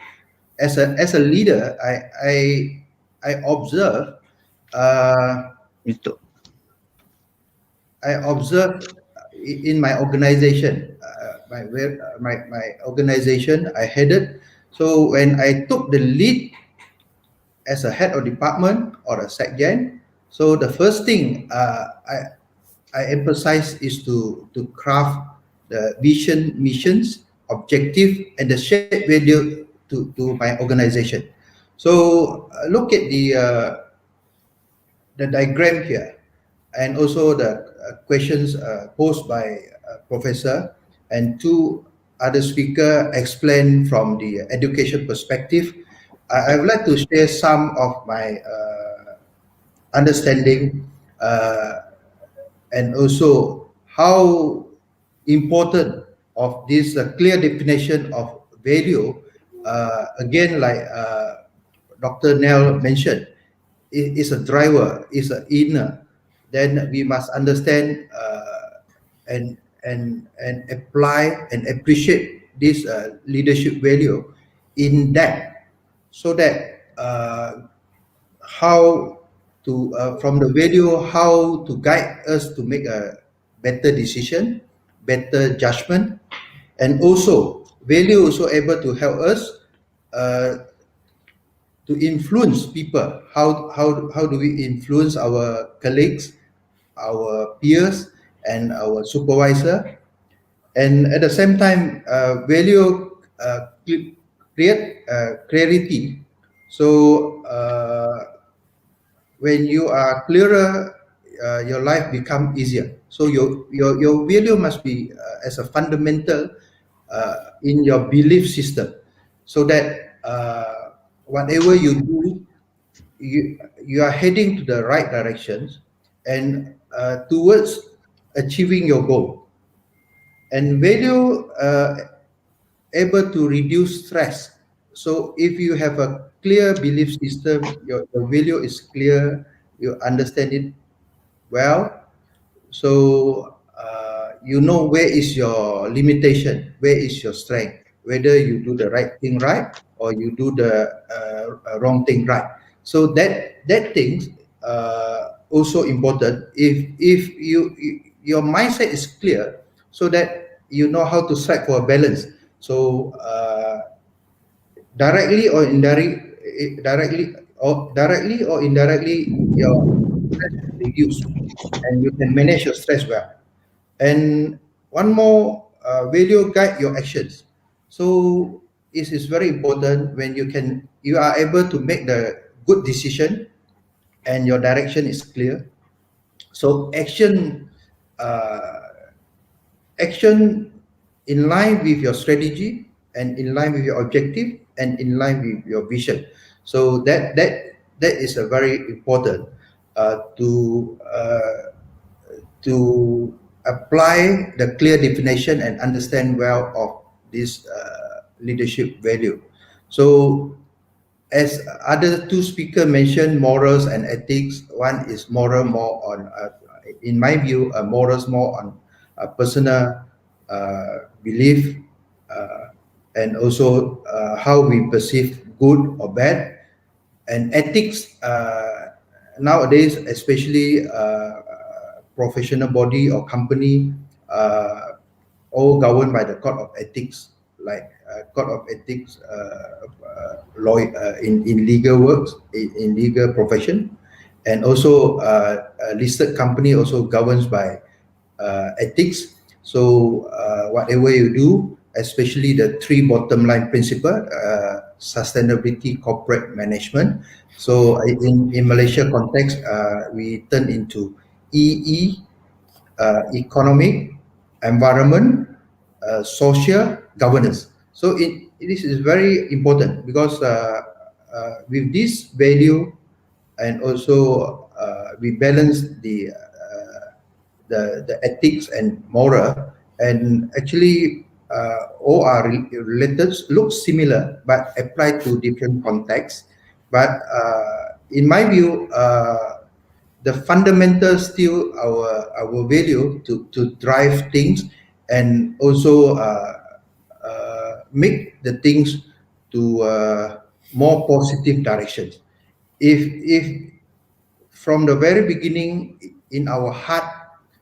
S4: As a leader, I observe
S2: Mr.
S4: in my organization, my organization I headed. So when I took the lead as a head of department or a SecGen, so the first thing I emphasize is to craft the vision, missions, objective, and the shared value to my organization. So look at the diagram here, and also the questions posed by Professor and two other speakers explain from the education perspective. I would like to share some of my understanding and also how important of this clear definition of value. Again, like Dr. Nell mentioned, is a driver, is an inner. Then we must understand and apply and appreciate this leadership value in that, so that how to from the value, how to guide us to make a better decision, better judgment, and also value also able to help us to influence people. How do we influence our colleagues, our peers, and our supervisor? And at the same time, value create clarity. So when you are clearer, your life become easier. So your value must be as a fundamental in your belief system, so that whatever you do, you are heading to the right directions and towards achieving your goal. And value able to reduce stress. So if you have a clear belief system, your value is clear, you understand it well. So you know where is your limitation, where is your strength, whether you do the right thing right or you do the wrong thing right. So that things also important. If your mindset is clear, so that you know how to strike for a balance. So directly or indirectly, your stress is reduced, and you can manage your stress well. And one more, value guide your actions. So it is very important when you are able to make the good decision and your direction is clear. So action in line with your strategy and in line with your objective and in line with your vision. So that is a very important to apply the clear definition and understand well of this leadership value. So as other two speakers mentioned, morals and ethics, one is moral more on, in my view, morals more on personal belief and also how we perceive good or bad. And ethics nowadays, especially professional body or company, all governed by the code of ethics, like code of ethics law in legal works, in legal profession, and also a listed company also governs by ethics. So whatever you do, especially the three bottom line principle, sustainability, corporate management. So in Malaysia context, we turn into EE, economic, environment, social, governance. So this is very important because with this value and also we balance the ethics and moral, and actually all are related, look similar but apply to different contexts. But in my view, the fundamental still our value to drive things and also make the things to more positive directions. If from the very beginning in our heart,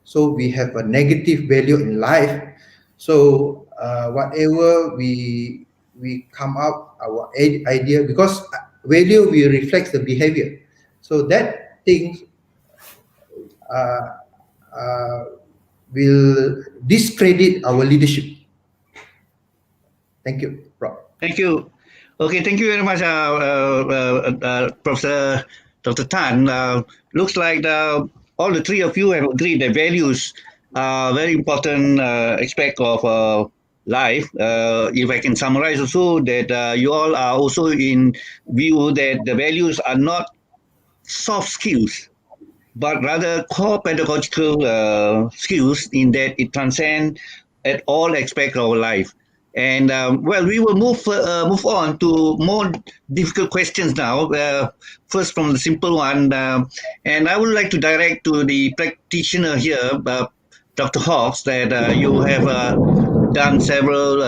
S4: so we have a negative value in life, so whatever we come up our idea, because value will reflect the behavior, so that things will discredit our leadership. Thank you, Rob.
S2: Thank you. Okay, thank you very much, Professor Dr. Tan. Looks like all the three of you have agreed that values are very important aspect of life. If I can summarize also that you all are also in view that the values are not soft skills, but rather core pedagogical skills in that it transcends at all aspects of our life. And well, we will move on to more difficult questions now. First, from the simple one, and I would like to direct to the practitioner here, Dr. Hawks, that you have done several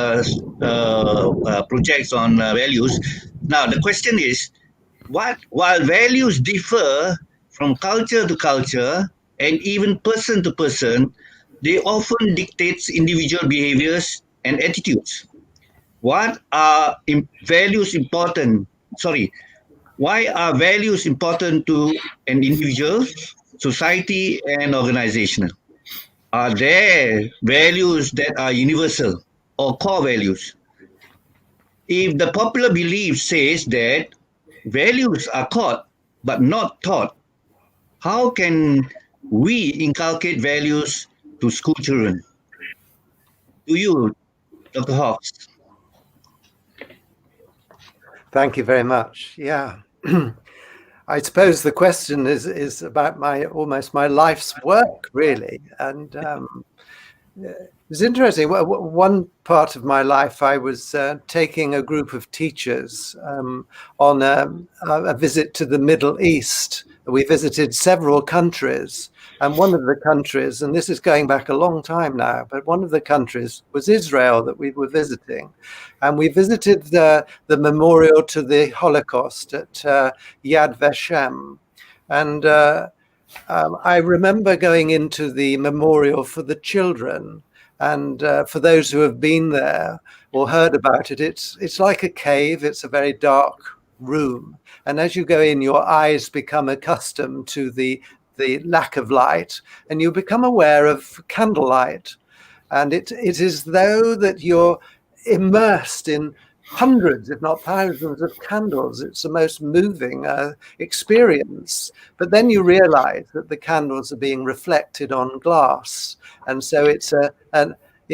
S2: projects on values. Now, the question is, while values differ from culture to culture and even person to person, they often dictate individual behaviors and attitudes. What are values important? Sorry, why are values important to an individual, society, and organization? Are there values that are universal or core values? If the popular belief says that values are caught but not taught, how can we inculcate values to school children? To you, Dr. Hawks.
S1: Thank you very much. Yeah. I suppose the question is about almost my life's work, really. And it's interesting. One part of my life, I was taking a group of teachers on a visit to the Middle East. We visited several countries, and one of the countries, and this is going back a long time now, but one of the countries was Israel that we were visiting. And we visited the memorial to the Holocaust at Yad Vashem. And I remember going into the memorial for the children. And for those who have been there or heard about it, it's like a cave. It's a very dark room. And as you go in, your eyes become accustomed to the lack of light, and you become aware of candlelight. And it is though that you're immersed in hundreds, if not thousands of candles. It's the most moving experience. But then you realize that the candles are being reflected on glass. And so it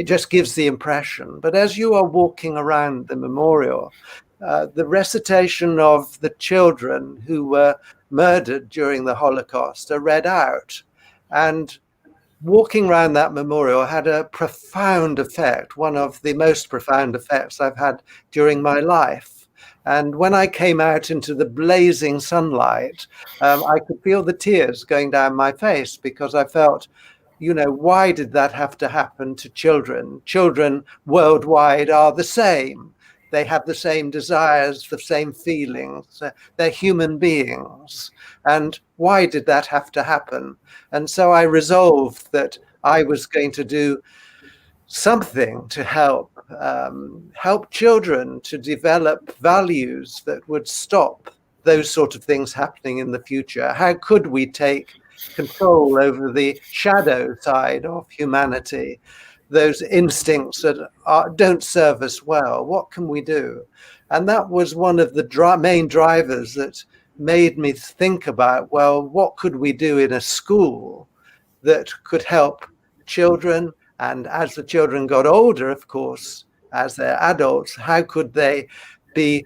S1: just gives the impression. But as you are walking around the memorial, the recitation of the children who were murdered during the Holocaust are read out. And walking around that memorial had a profound effect, one of the most profound effects I've had during my life. And when I came out into the blazing sunlight, I could feel the tears going down my face, because I felt, why did that have to happen to children? Children worldwide are the same. They have the same desires, the same feelings. They're human beings. And why did that have to happen? And so I resolved that I was going to do something to help children to develop values that would stop those sort of things happening in the future. How could we take control over the shadow side of humanity, those instincts that don't serve us well? What can we do? And that was one of the main drivers that made me think about, well, what could we do in a school that could help children? And as the children got older, of course, as they're adults, how could they be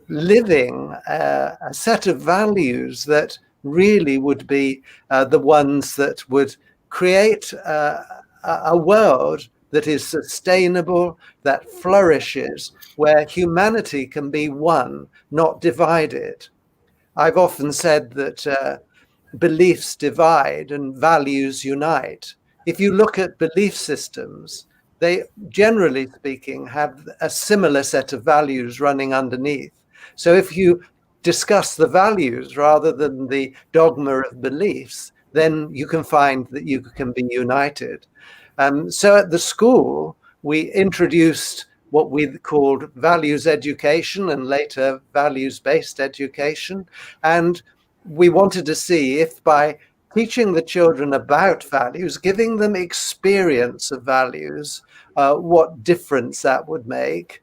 S1: living a set of values that really would be the ones that would create a world that is sustainable, that flourishes, where humanity can be one, not divided. I've often said that beliefs divide and values unite. If you look at belief systems, they, generally speaking, have a similar set of values running underneath. So if you discuss the values rather than the dogma of beliefs, then you can find that you can be united. So at the school, we introduced what we called values education and later values-based education. And we wanted to see if by teaching the children about values, giving them experience of values, what difference that would make.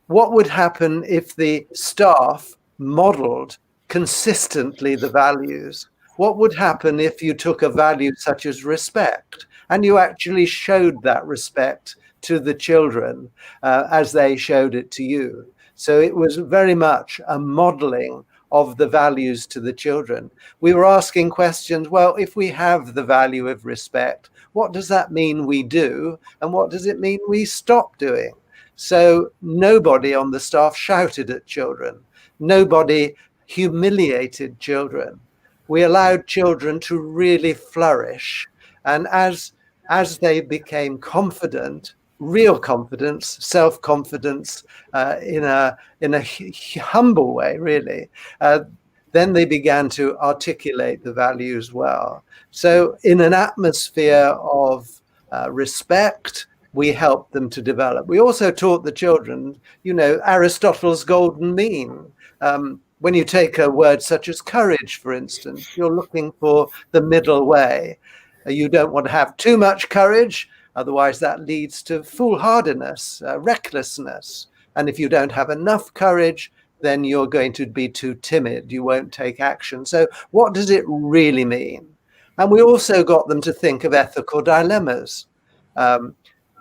S1: What would happen if the staff modeled consistently the values? What would happen if you took a value such as respect and you actually showed that respect to the children as they showed it to you? So it was very much a modeling of the values to the children. We were asking questions, well, if we have the value of respect, what does that mean we do? And what does it mean we stop doing? So nobody on the staff shouted at children. Nobody humiliated children. We allowed children to really flourish. And as they became confident, real confidence, self-confidence, in a humble way, really, then they began to articulate the values well. So in an atmosphere of respect, we helped them to develop. We also taught the children, Aristotle's golden mean. When you take a word such as courage, for instance, you're looking for the middle way. You don't want to have too much courage, otherwise that leads to foolhardiness, recklessness. And if you don't have enough courage, then you're going to be too timid. You won't take action. So what does it really mean? And we also got them to think of ethical dilemmas.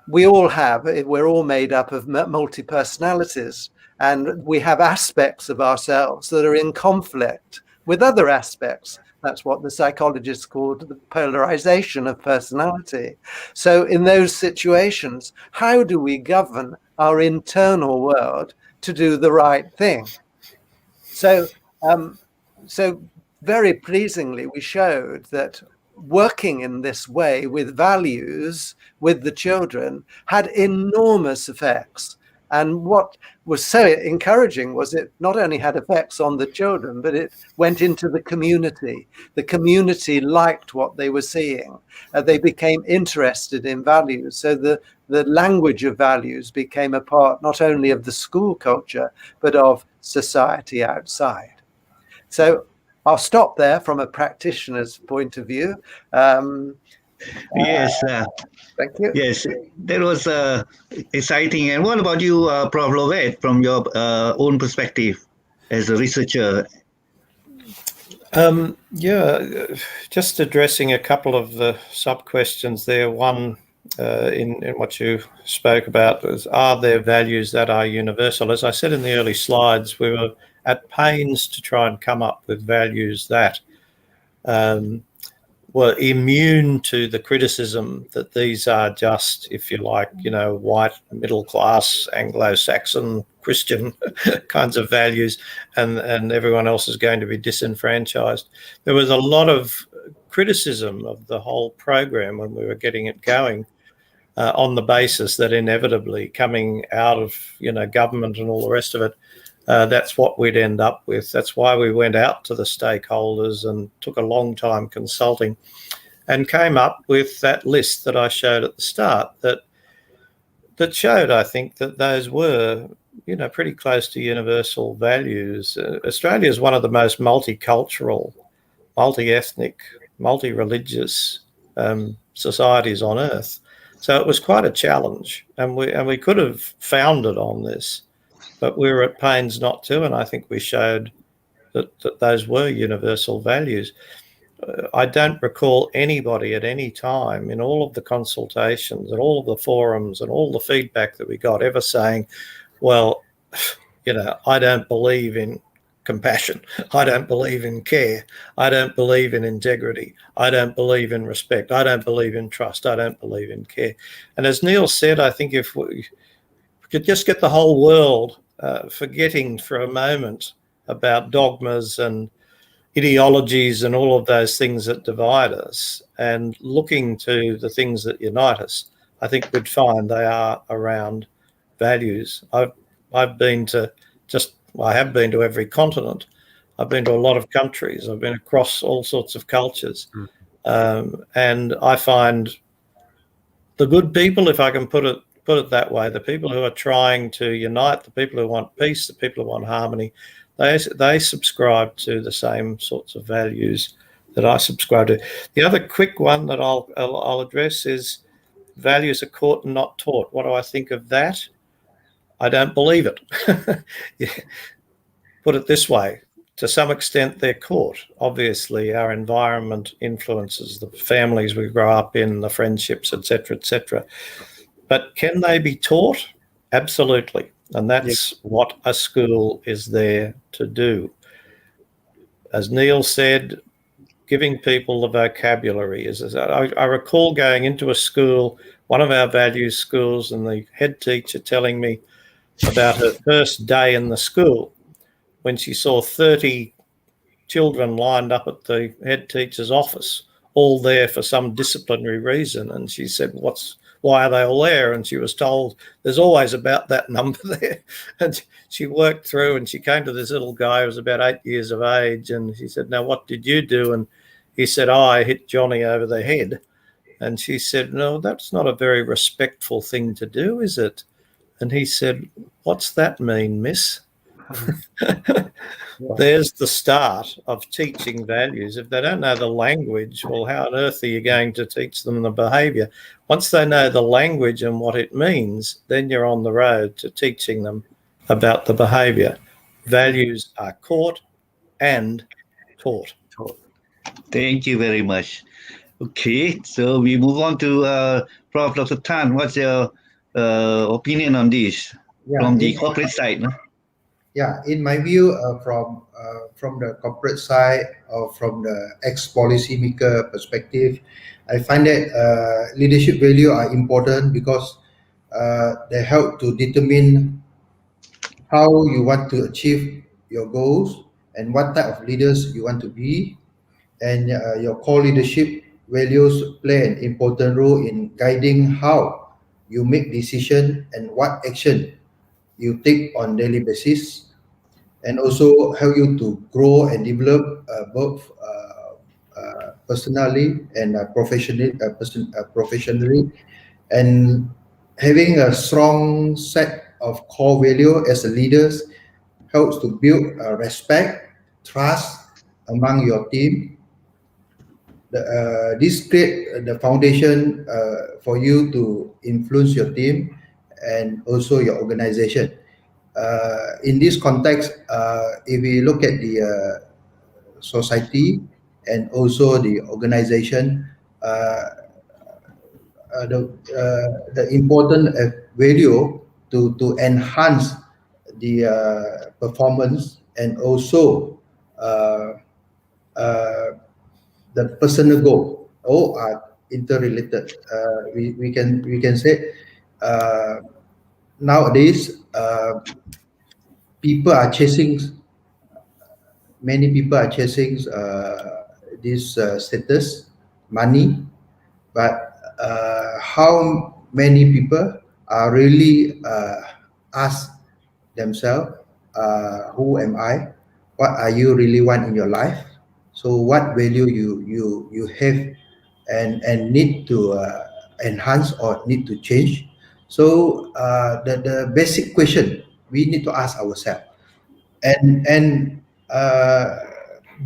S1: We're all made up of multi-personalities, and we have aspects of ourselves that are in conflict with other aspects. That's what the psychologists called the polarization of personality. So in those situations, how do we govern our internal world to do the right thing? So very pleasingly, we showed that working in this way with values with the children had enormous effects. And what was so encouraging was it not only had effects on the children, but it went into the community. The community liked what they were seeing. They became interested in values. So the language of values became a part not only of the school culture, but of society outside. So I'll stop there from a practitioner's point of view.
S2: Yes.
S1: Thank you.
S2: Yes, that was exciting. And what about you, Prof. Lovett, from your own perspective as a researcher?
S5: Just addressing a couple of the sub-questions there. One, in what you spoke about, was, are there values that are universal? As I said in the early slides, we were at pains to try and come up with values that were immune to the criticism that these are just, if you like, white, middle class, Anglo-Saxon, Christian kinds of values, and everyone else is going to be disenfranchised. There was a lot of criticism of the whole program when we were getting it going, on the basis that inevitably coming out of, government and all the rest of it, that's what we'd end up with. That's why we went out to the stakeholders and took a long time consulting and came up with that list that I showed at the start that showed, I think, that those were, pretty close to universal values. Australia is one of the most multicultural, multi-ethnic, multi-religious societies on earth. So it was quite a challenge, and we could have founded on this, but we were at pains not to, and I think we showed that those were universal values. I don't recall anybody at any time in all of the consultations and all of the forums and all the feedback that we got ever saying, well, I don't believe in compassion. I don't believe in care. I don't believe in integrity. I don't believe in respect. I don't believe in trust. I don't believe in care. And as Neil said, I think if we could just get the whole world forgetting for a moment about dogmas and ideologies and all of those things that divide us and looking to the things that unite us, I think we'd find they are around values. I have been to every continent. I've been to a lot of countries. I've been across all sorts of cultures. And I find the good people, if I can put it that way, the people who are trying to unite, the people who want peace, the people who want harmony, they subscribe to the same sorts of values that I subscribe to. The other quick one that I'll address is values are caught and not taught. What do I think of that? I don't believe it. Put it this way, to some extent they're caught. Obviously our environment influences the families we grow up in, the friendships, etc., etc. But can they be taught? Absolutely. And that's what a school is there to do. As Neil said, giving people the vocabulary I recall going into a school, one of our values schools, and the head teacher telling me about her first day in the school when she saw 30 children lined up at the head teacher's office, all there for some disciplinary reason. And she said, why are they all there? And she was told there's always about that number there. And she worked through and she came to this little guy who was about 8 years of age. And she said, now, what did you do? And he said, I hit Johnny over the head. And she said, no, that's not a very respectful thing to do, is it? And he said, what's that mean, miss? There's the start of teaching values. If they don't know the language, well, how on earth are you going to teach them the behaviour? Once they know the language and what it means, then you're on the road to teaching them about the behaviour. Values are caught and taught.
S2: Thank you very much. Okay, so we move on to Prof. Dr. Tan. What's your opinion on this from the corporate side? No?
S4: Yeah, in my view, from the corporate side or from the ex-policymaker perspective, I find that leadership value are important because they help to determine how you want to achieve your goals and what type of leaders you want to be. And your core leadership values play an important role in guiding how you make decisions and what action you take on daily basis, and also help you to grow and develop both personally and professionally. And having a strong set of core value as a leaders helps to build respect, trust among your team. This create the foundation for you to influence your team and also your organization. In this context, if we look at the society and also the organization, the important value to enhance the performance and also the personal goal all are interrelated. We can say nowadays people are chasing. Many people are chasing this status, money, but how many people are really ask themselves, who am I? What are you really want in your life? So what value you have and need to enhance or need to change? So the basic question we need to ask ourselves, and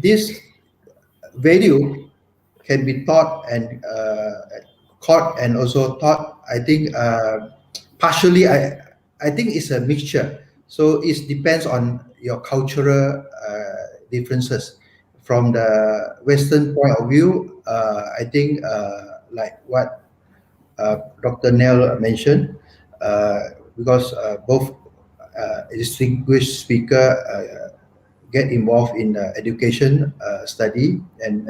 S4: this value can be taught and caught and also taught. I think partially I think it's a mixture. So it depends on your cultural differences. From the Western point of view, I think like what Dr. Nell mentioned, because both distinguished speaker get involved in education study, and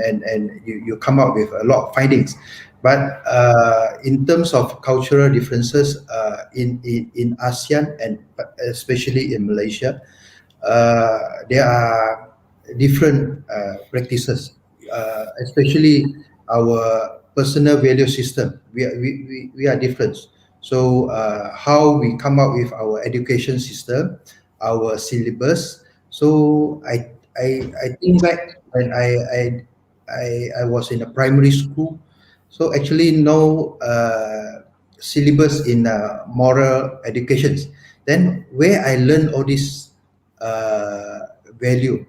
S4: you come up with a lot of findings. But in terms of cultural differences in ASEAN and especially in Malaysia, there are different practices, especially our personal value system. We are different. So how we come up with our education system, our syllabus. So I think back when I was in a primary school. So actually no syllabus in moral educations. Then where I learned all this value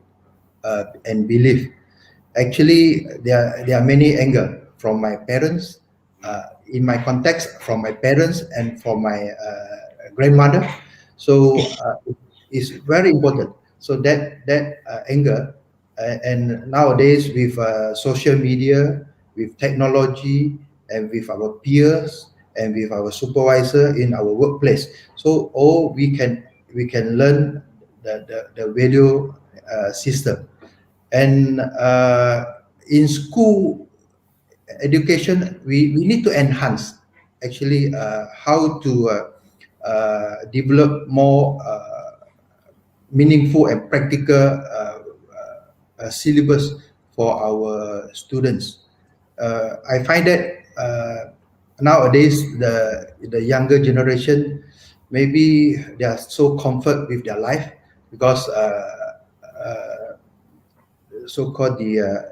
S4: and belief. Actually, there are many angles from my parents, in my context, from my parents and from my grandmother. So it's very important. So that angle, and nowadays with social media, with technology, and with our peers and with our supervisor in our workplace. So all we can learn the value system. And in school education, we need to enhance actually how to develop more meaningful and practical syllabus for our students. I find that nowadays the younger generation, maybe they are so comfort with their life because so-called the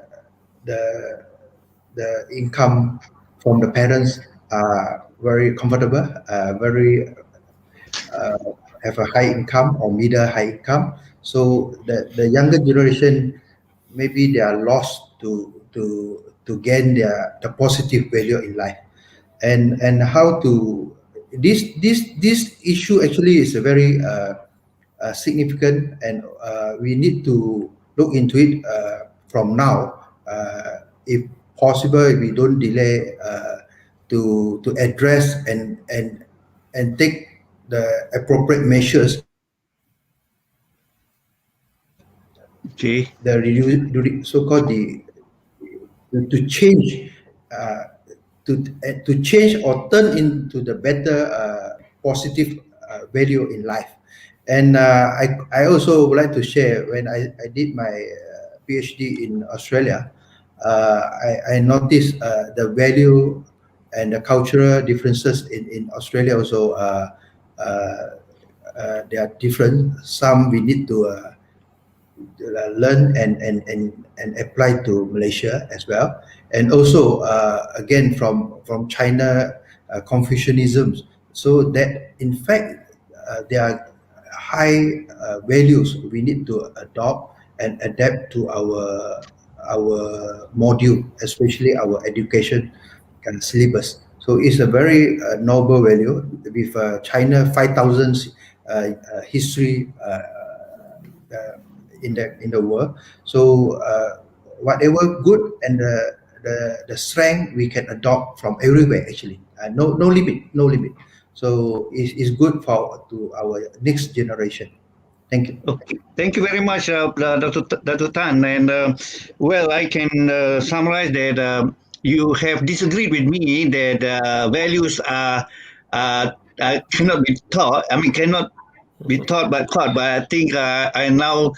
S4: income from the parents are very comfortable, very have a high income or middle high income. So the younger generation, maybe they are lost to gain the positive value in life, and how to this issue actually is a very significant, and we need to look into it from now, if possible. If we don't delay to address and take the appropriate measures,
S2: Okay.
S4: the so-called the to change to change or turn into the better positive value in life. And I also would like to share, when I did my PhD in Australia, I noticed the value and the cultural differences in Australia also. They are different. Some we need to learn and apply to Malaysia as well. And also again from China, Confucianism. So that in fact there are high values we need to adopt and adapt to our module, especially our education and syllabus. So it's a very noble value with China 5,000 history in the world. So whatever good and the strength we can adopt from everywhere actually. No limit. So it's good for to our next generation. Thank you.
S2: Okay, thank you very much, Dr. Tan. And well, I can summarize that you have disagreed with me that values cannot be taught. I mean, cannot be taught but taught. But I think I now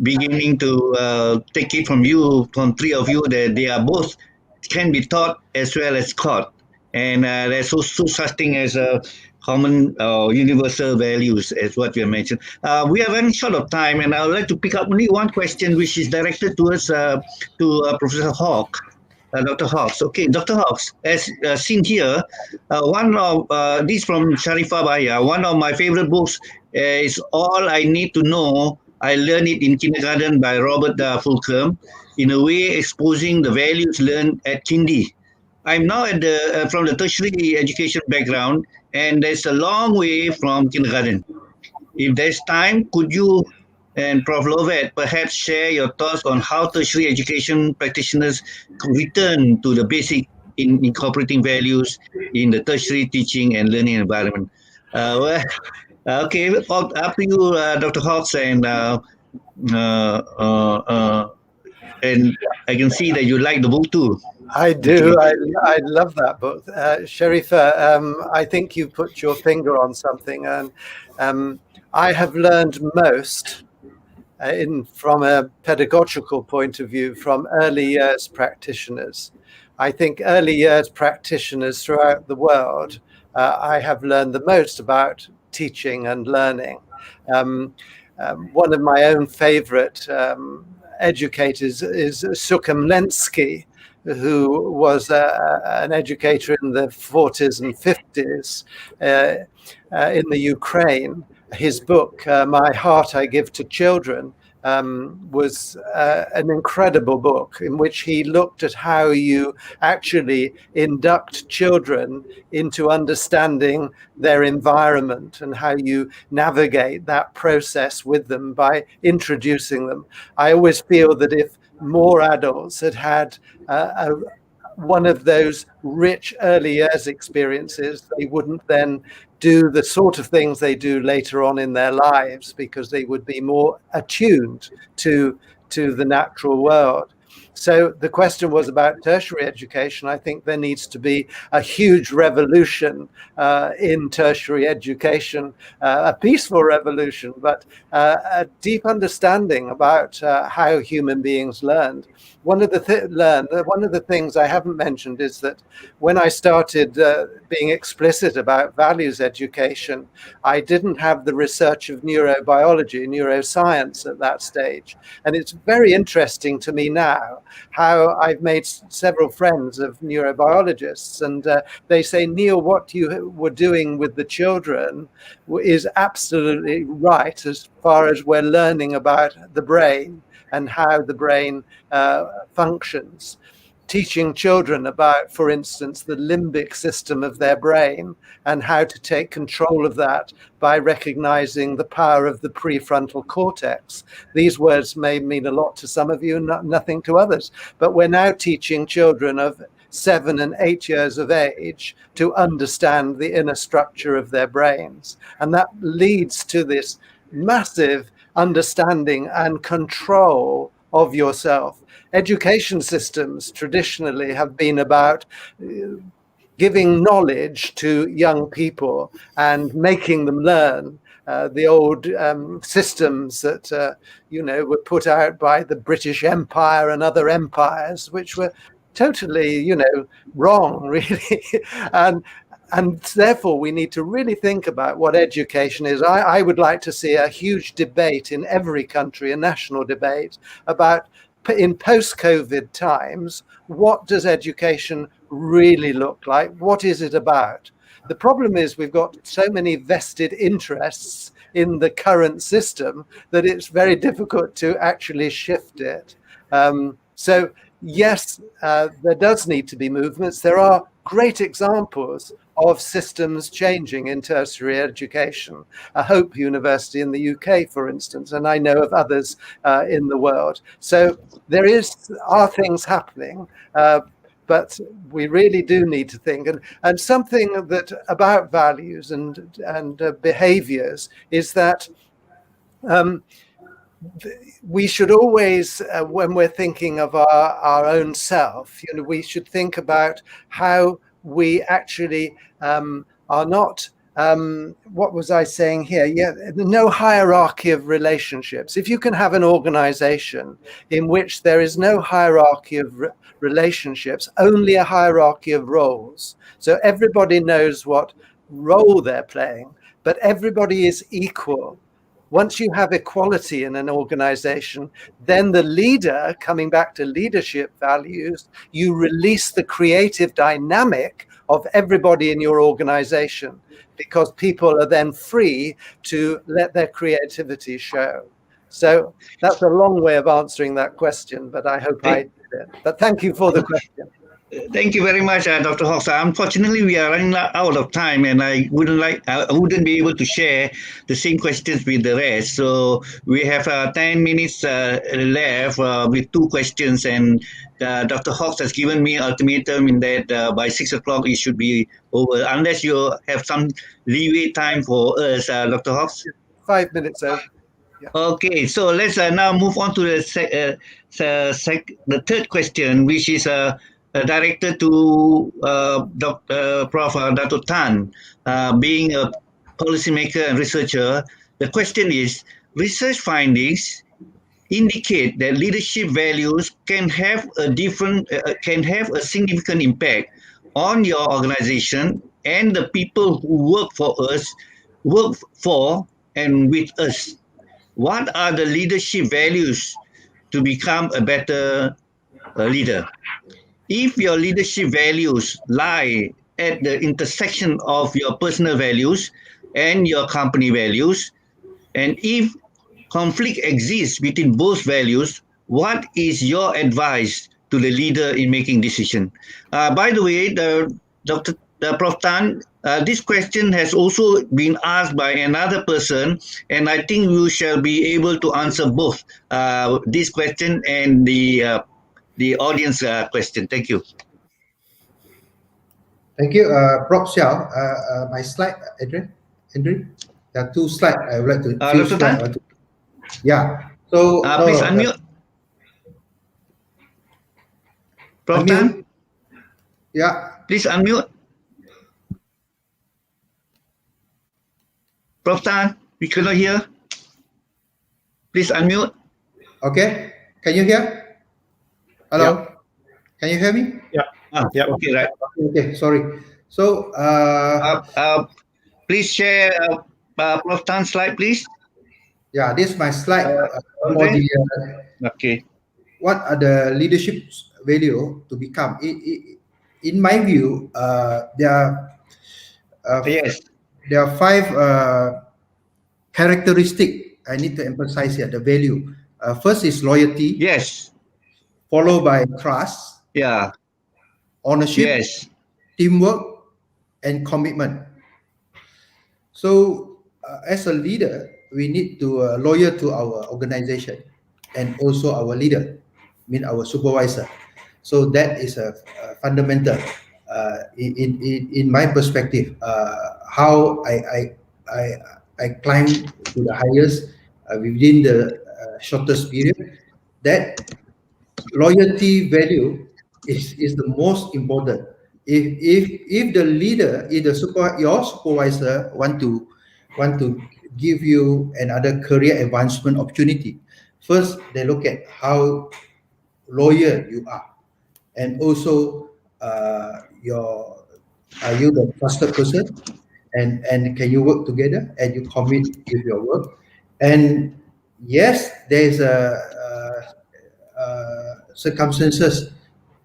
S2: beginning to take it from you, from three of you, that they are both can be taught as well as taught, and there's also such thing as a common universal values, as what you mentioned. We are running short of time, and I would like to pick up only one question, which is directed towards Professor Hawke. Dr. Hawks. Okay, Dr. Hawks, as seen here, one of this from Sharifah Baya, one of my favorite books is All I Need to Know. I Learned It in Kindergarten by Robert Fulcrum, in a way exposing the values learned at kindy. I'm now at the from the tertiary education background, and there's a long way from kindergarten. If there's time, could you and Prof. Lovett perhaps share your thoughts on how tertiary education practitioners could return to the basic in incorporating values in the tertiary teaching and learning environment? Okay, up to you, Dr. Hawks, and I can see that you like the book too.
S1: I do. I love that book. Sharifa, I think you put your finger on something, and I have learned most from a pedagogical point of view from early years practitioners. I think early years practitioners throughout the world, I have learned the most about teaching and learning. One of my own favorite educators is Sukhum Lenski, who was an educator in the 40s and 50s in the Ukraine. His book, My Heart I Give to Children, was an incredible book in which he looked at how you actually induct children into understanding their environment and how you navigate that process with them by introducing them. I always feel that if more adults had had one of those rich early years experiences, they wouldn't then do the sort of things they do later on in their lives, because they would be more attuned to the natural world. So the question was about tertiary education. I think there needs to be a huge revolution in tertiary education, a peaceful revolution, but a deep understanding about how human beings learned. One of the things I haven't mentioned is that when I started being explicit about values education, I didn't have the research of neurobiology, neuroscience at that stage. And it's very interesting to me now how I've made several friends of neurobiologists, and they say, Neil, what you were doing with the children is absolutely right as far as we're learning about the brain and how the brain functions. Teaching children about, for instance, the limbic system of their brain and how to take control of that by recognizing the power of the prefrontal cortex. These words may mean a lot to some of you, nothing to others, but we're now teaching children of 7 and 8 years of age to understand the inner structure of their brains. And that leads to this massive understanding and control of yourself. Education systems traditionally have been about giving knowledge to young people and making them learn. The old systems that were put out by the British Empire and other empires, which were totally wrong, really. And therefore, we need to really think about what education is. I would like to see a huge debate in every country, a national debate about, in post-COVID times, what does education really look like? What is it about? The problem is we've got so many vested interests in the current system that it's very difficult to actually shift it. So yes, there does need to be movements. There are great examples of systems changing in tertiary education. Hope University in the UK, for instance, and I know of others in the world. So there are things happening, but we really do need to think. And something that about values and behaviors is that we should always, when we're thinking of our own self, we should think about how we actually are not, what was I saying here? Yeah, no hierarchy of relationships. If you can have an organization in which there is no hierarchy of relationships, only a hierarchy of roles, so everybody knows what role they're playing, but everybody is equal. Once you have equality in an organization, then the leader, coming back to leadership values, you release the creative dynamic of everybody in your organization, because people are then free to let their creativity show. So that's a long way of answering that question, but I hope I did it. But thank you for the question.
S2: Thank you very much, Dr. Hawks. Unfortunately, we are running out of time, and I wouldn't be able to share the same questions with the rest. So we have 10 minutes left with 2 questions, and Dr. Hawks has given me an ultimatum in that by 6 o'clock it should be over, unless you have some leeway time for us, Dr. Hawks.
S1: 5 minutes over.
S2: Yeah. Okay, so let's now move on to the third question, which is directed to Prof. Dato Tan, being a policymaker and researcher. The question is, research findings indicate that leadership values can have a significant impact on your organization and the people who work for and with us. What are the leadership values to become a better leader? If your leadership values lie at the intersection of your personal values and your company values, and if conflict exists between both values, what is your advice to the leader in making decision? By the way, Prof. Tan, this question has also been asked by another person, and I think you shall be able to answer both this question and the audience question. Thank you.
S4: Thank you, Prof. Xiao. My slide, Andrew. There are 2 slides I would like to.
S2: Dr. Tan?
S4: Yeah. So
S2: please unmute. Prof. Tan?
S4: Yeah.
S2: Please unmute. Prof. Tan, we cannot hear. Please unmute.
S4: Okay. Can you hear? Hello? Yeah. Can you hear me?
S5: Yeah. Yeah.
S2: Okay, right.
S4: Okay, sorry. So,
S2: please share Prof. Tan's slide, please.
S4: Yeah, this is my slide.
S2: Okay. Okay.
S4: What are the leadership value to become? In my view, there are 5 characteristics I need to emphasize here. The value. First is loyalty.
S2: Yes.
S4: Followed by trust.
S2: Yeah.
S4: Ownership.
S2: Yes.
S4: Teamwork and commitment. So, as a leader, we need to loyal to our organization and also our leader, mean our supervisor. So that is a fundamental in my perspective. How I climb to the highest within the shortest period. That loyalty value is the most important. If the leader, if your supervisor want to give you another career advancement opportunity, first they look at how loyal you are, and also are you the trusted person, and can you work together and you commit with your work. And yes, there is a circumstances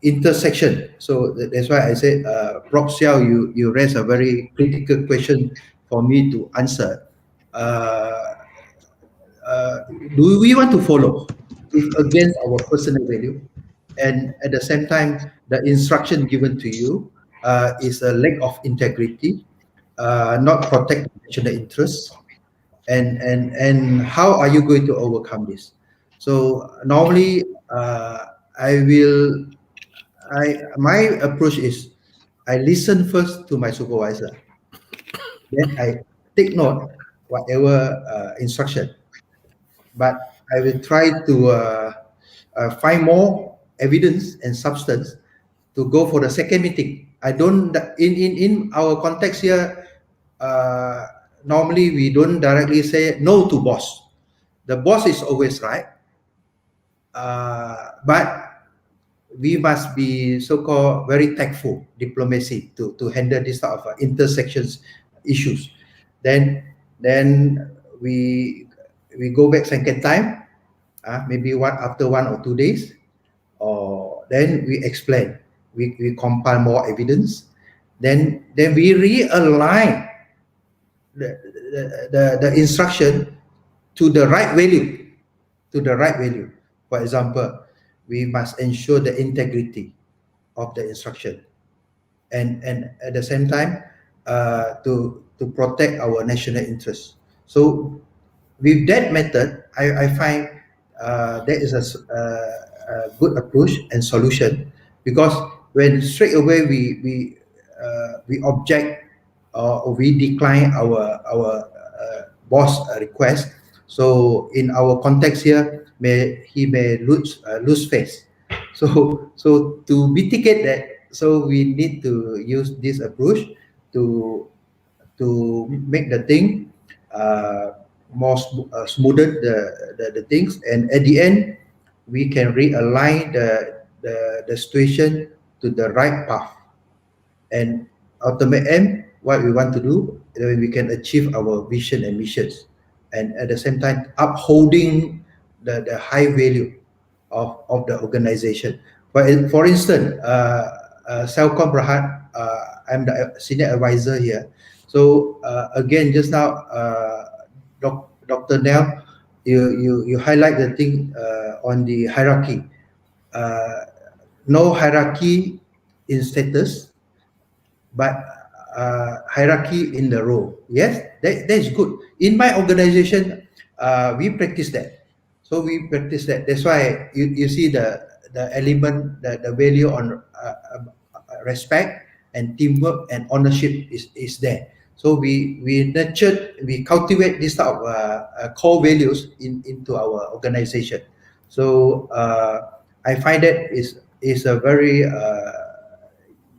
S4: intersection. So that's why I said, Prof. Xiao, you raised a very critical question for me to answer. Do we want to follow against our personal value, and at the same time the instruction given to you is a lack of integrity, not protect national interests, and how are you going to overcome this? So normally my approach is I listen first to my supervisor, then I take note whatever instruction, but I will try to find more evidence and substance to go for the second meeting. I don't in our context here. Normally we don't directly say no to boss. The boss is always right, but we must be so-called very tactful, diplomacy to handle this type of intersections issues. Then we go back second time, maybe after 1 or 2 days, or then we explain, we compile more evidence, then we realign the instruction to the right value, For example, we must ensure the integrity of the instruction, and at the same time to protect our national interests. So with that method, I find that is a good approach and solution, because when straight away we object or we decline our boss request, so in our context here, he may lose face. So to mitigate that, so we need to use this approach to make the thing more smoother the things, and at the end we can realign the situation to the right path, and ultimate aim, what we want to do, we can achieve our vision and missions, and at the same time upholding the high value of the organization. For instance, Selcom Berhad, I'm the senior advisor here. So again, just now, Dr. Nell, you highlight the thing on the hierarchy. No hierarchy in status, but hierarchy in the role. Yes, that is good. In my organization, we practice that. So we practice that. That's why you see the element, the value on respect and teamwork and ownership is there. So we nurture, we cultivate this type of core values into our organization. So I find that is a very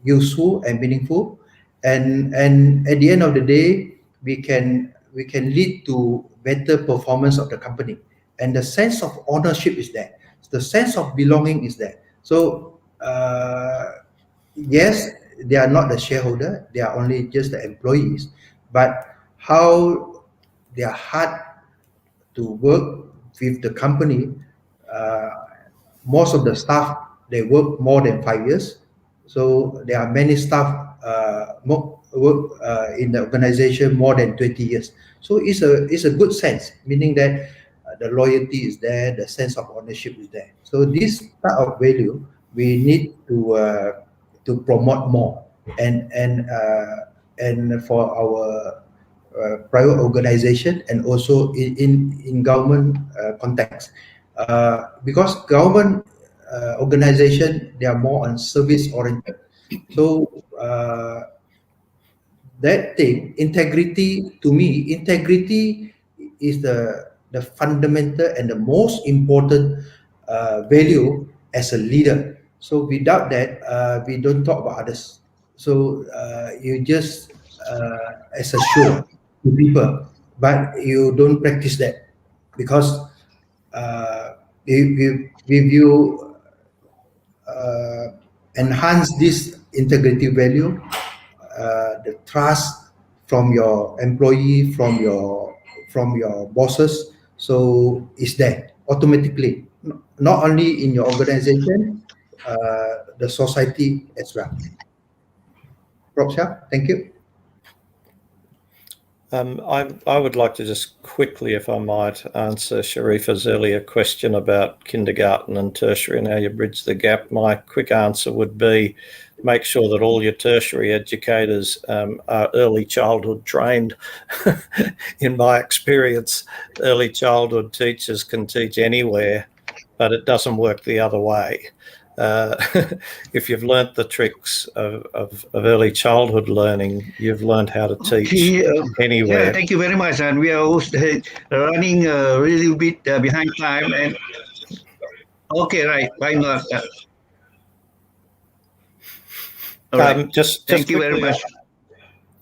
S4: useful and meaningful, and at the end of the day, we can lead to better performance of the company, and the sense of ownership is there, the sense of belonging is there. So yes, they are not the shareholder, they are only just the employees, but how they are hard to work with the company. Most of the staff, they work more than 5 years. So there are many staff work in the organization more than 20 years. So it's a good sense, meaning that the loyalty is there, the sense of ownership is there. So this type of value we need to promote more, and for our private organization, and also in government context, because government organization, they are more on service oriented. So that thing, integrity, to me, integrity is the fundamental and the most important value as a leader. So without that, we don't talk about others. So you just as a show to people, but you don't practice that, because if you enhance this integrity value, the trust from your employee, from your bosses, so is there automatically, not only in your organization, the society as well. Prof. Shah, thank you.
S5: I would like to just quickly, if I might, answer Sharifa's earlier question about kindergarten and tertiary and how you bridge the gap. My quick answer would be make sure that all your tertiary educators are early childhood trained. In my experience, early childhood teachers can teach anywhere, but it doesn't work the other way. if you've learnt the tricks of early childhood learning, you've learned how to teach anywhere.
S2: Yeah, thank you very much. And we are also, running a little bit behind time. And okay, right, why not? All right. Thank you very much.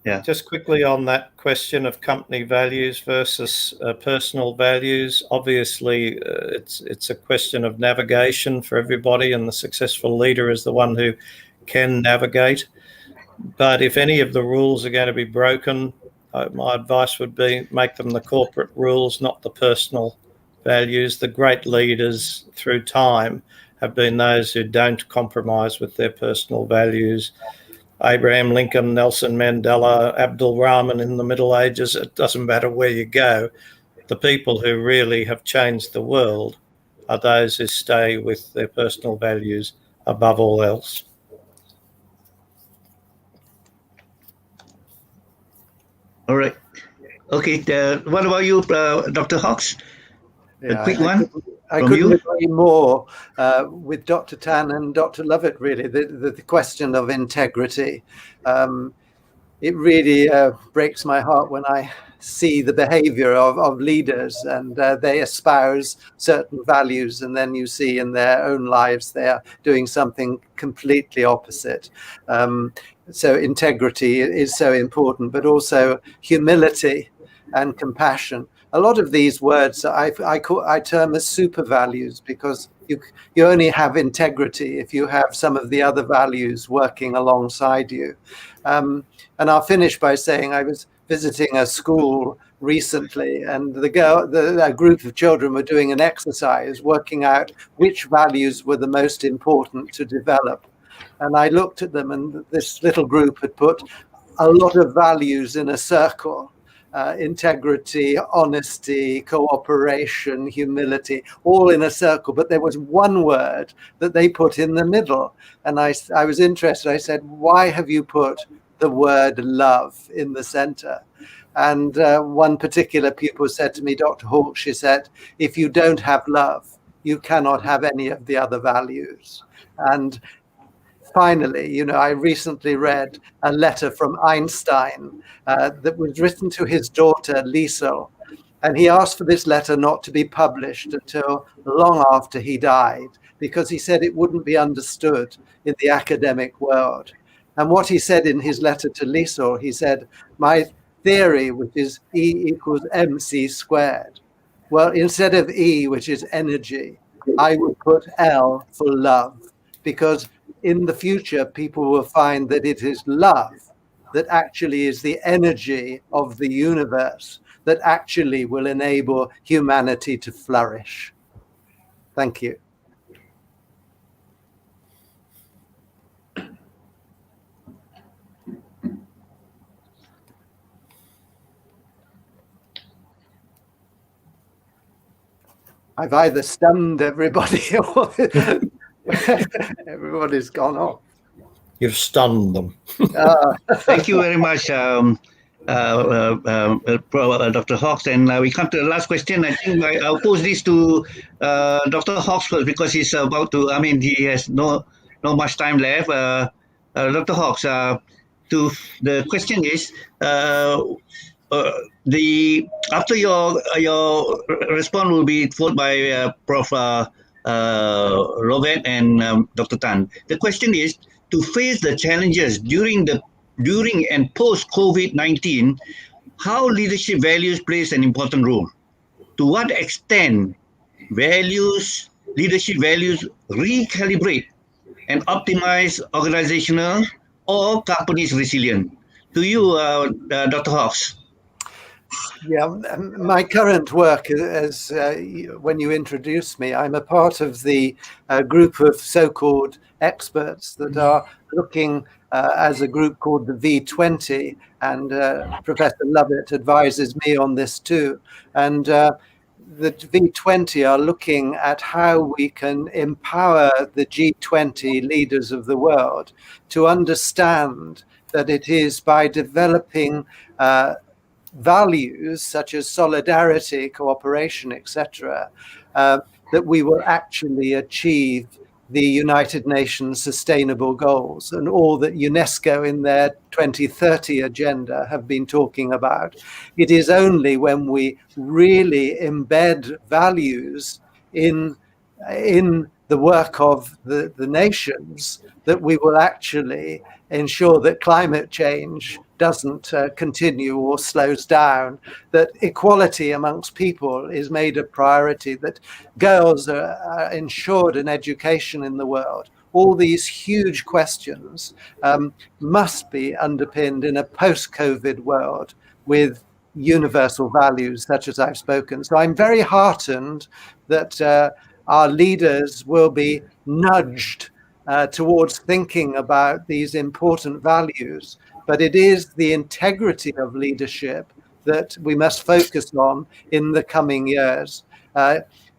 S2: Yeah.
S5: Just quickly on that question of company values versus personal values. Obviously, it's a question of navigation for everybody, and the successful leader is the one who can navigate. But if any of the rules are going to be broken, my advice would be make them the corporate rules, not the personal values. The great leaders through time have been those who don't compromise with their personal values. Abraham Lincoln, Nelson Mandela, Abdul Rahman in the Middle Ages, it doesn't matter where you go. The people who really have changed the world are those who stay with their personal values above all else.
S2: All right. Okay. What about you, Dr. Hawks?
S1: Yeah,
S2: a quick one.
S1: I couldn't agree more with Dr. Tan and Dr. Lovett, really. The question of integrity. It really breaks my heart when I see the behavior of leaders, and they espouse certain values, and then you see in their own lives they are doing something completely opposite. So integrity is so important, but also humility and compassion. A lot of these words I term as super values, because you only have integrity if you have some of the other values working alongside you. And I'll finish by saying I was visiting a school recently, and a group of children were doing an exercise working out which values were the most important to develop. And I looked at them, and this little group had put a lot of values in a circle. Integrity, honesty, cooperation, humility, all in a circle. But there was one word that they put in the middle. And I was interested. I said, why have you put the word love in the center? And one particular pupil said to me, Dr. Hawke, she said, if you don't have love, you cannot have any of the other values. And finally, I recently read a letter from Einstein that was written to his daughter, Liesel. And he asked for this letter not to be published until long after he died, because he said it wouldn't be understood in the academic world. And what he said in his letter to Liesel, he said, my theory, which is E equals mc squared. Well, instead of E, which is energy, I would put L for love, because in the future, people will find that it is love that actually is the energy of the universe that actually will enable humanity to flourish. Thank you. I've either stunned everybody or everybody's gone off.
S5: You've stunned them.
S2: Thank you very much, Dr. Hawks. And we come to the last question. I think I'll pose this to Dr. Hawks first, because he's about to, he has no much time left. Dr. Hawks, the question is, after your response will be followed by Prof. Lovett and Dr. Tan. The question is, to face the challenges during and post COVID-19, how leadership values plays an important role. To what extent leadership values recalibrate and optimize organizational or company's resilience? To you, Dr. Hawks.
S1: Yeah, my current work, as when you introduced me, I'm a part of the group of so-called experts that are looking as a group called the V20, and Professor Lovett advises me on this too. And the V20 are looking at how we can empower the G20 leaders of the world to understand that it is by developing values such as solidarity, cooperation, etc., that we will actually achieve the United Nations Sustainable Goals and all that UNESCO in their 2030 agenda have been talking about. It is only when we really embed values in the work of the nations that we will actually ensure that climate change doesn't continue or slows down, that equality amongst people is made a priority, that girls are ensured an education in the world. All these huge questions must be underpinned in a post-COVID world with universal values such as I've spoken. So I'm very heartened that our leaders will be nudged towards thinking about these important values. But it is the integrity of leadership that we must focus on in the coming years.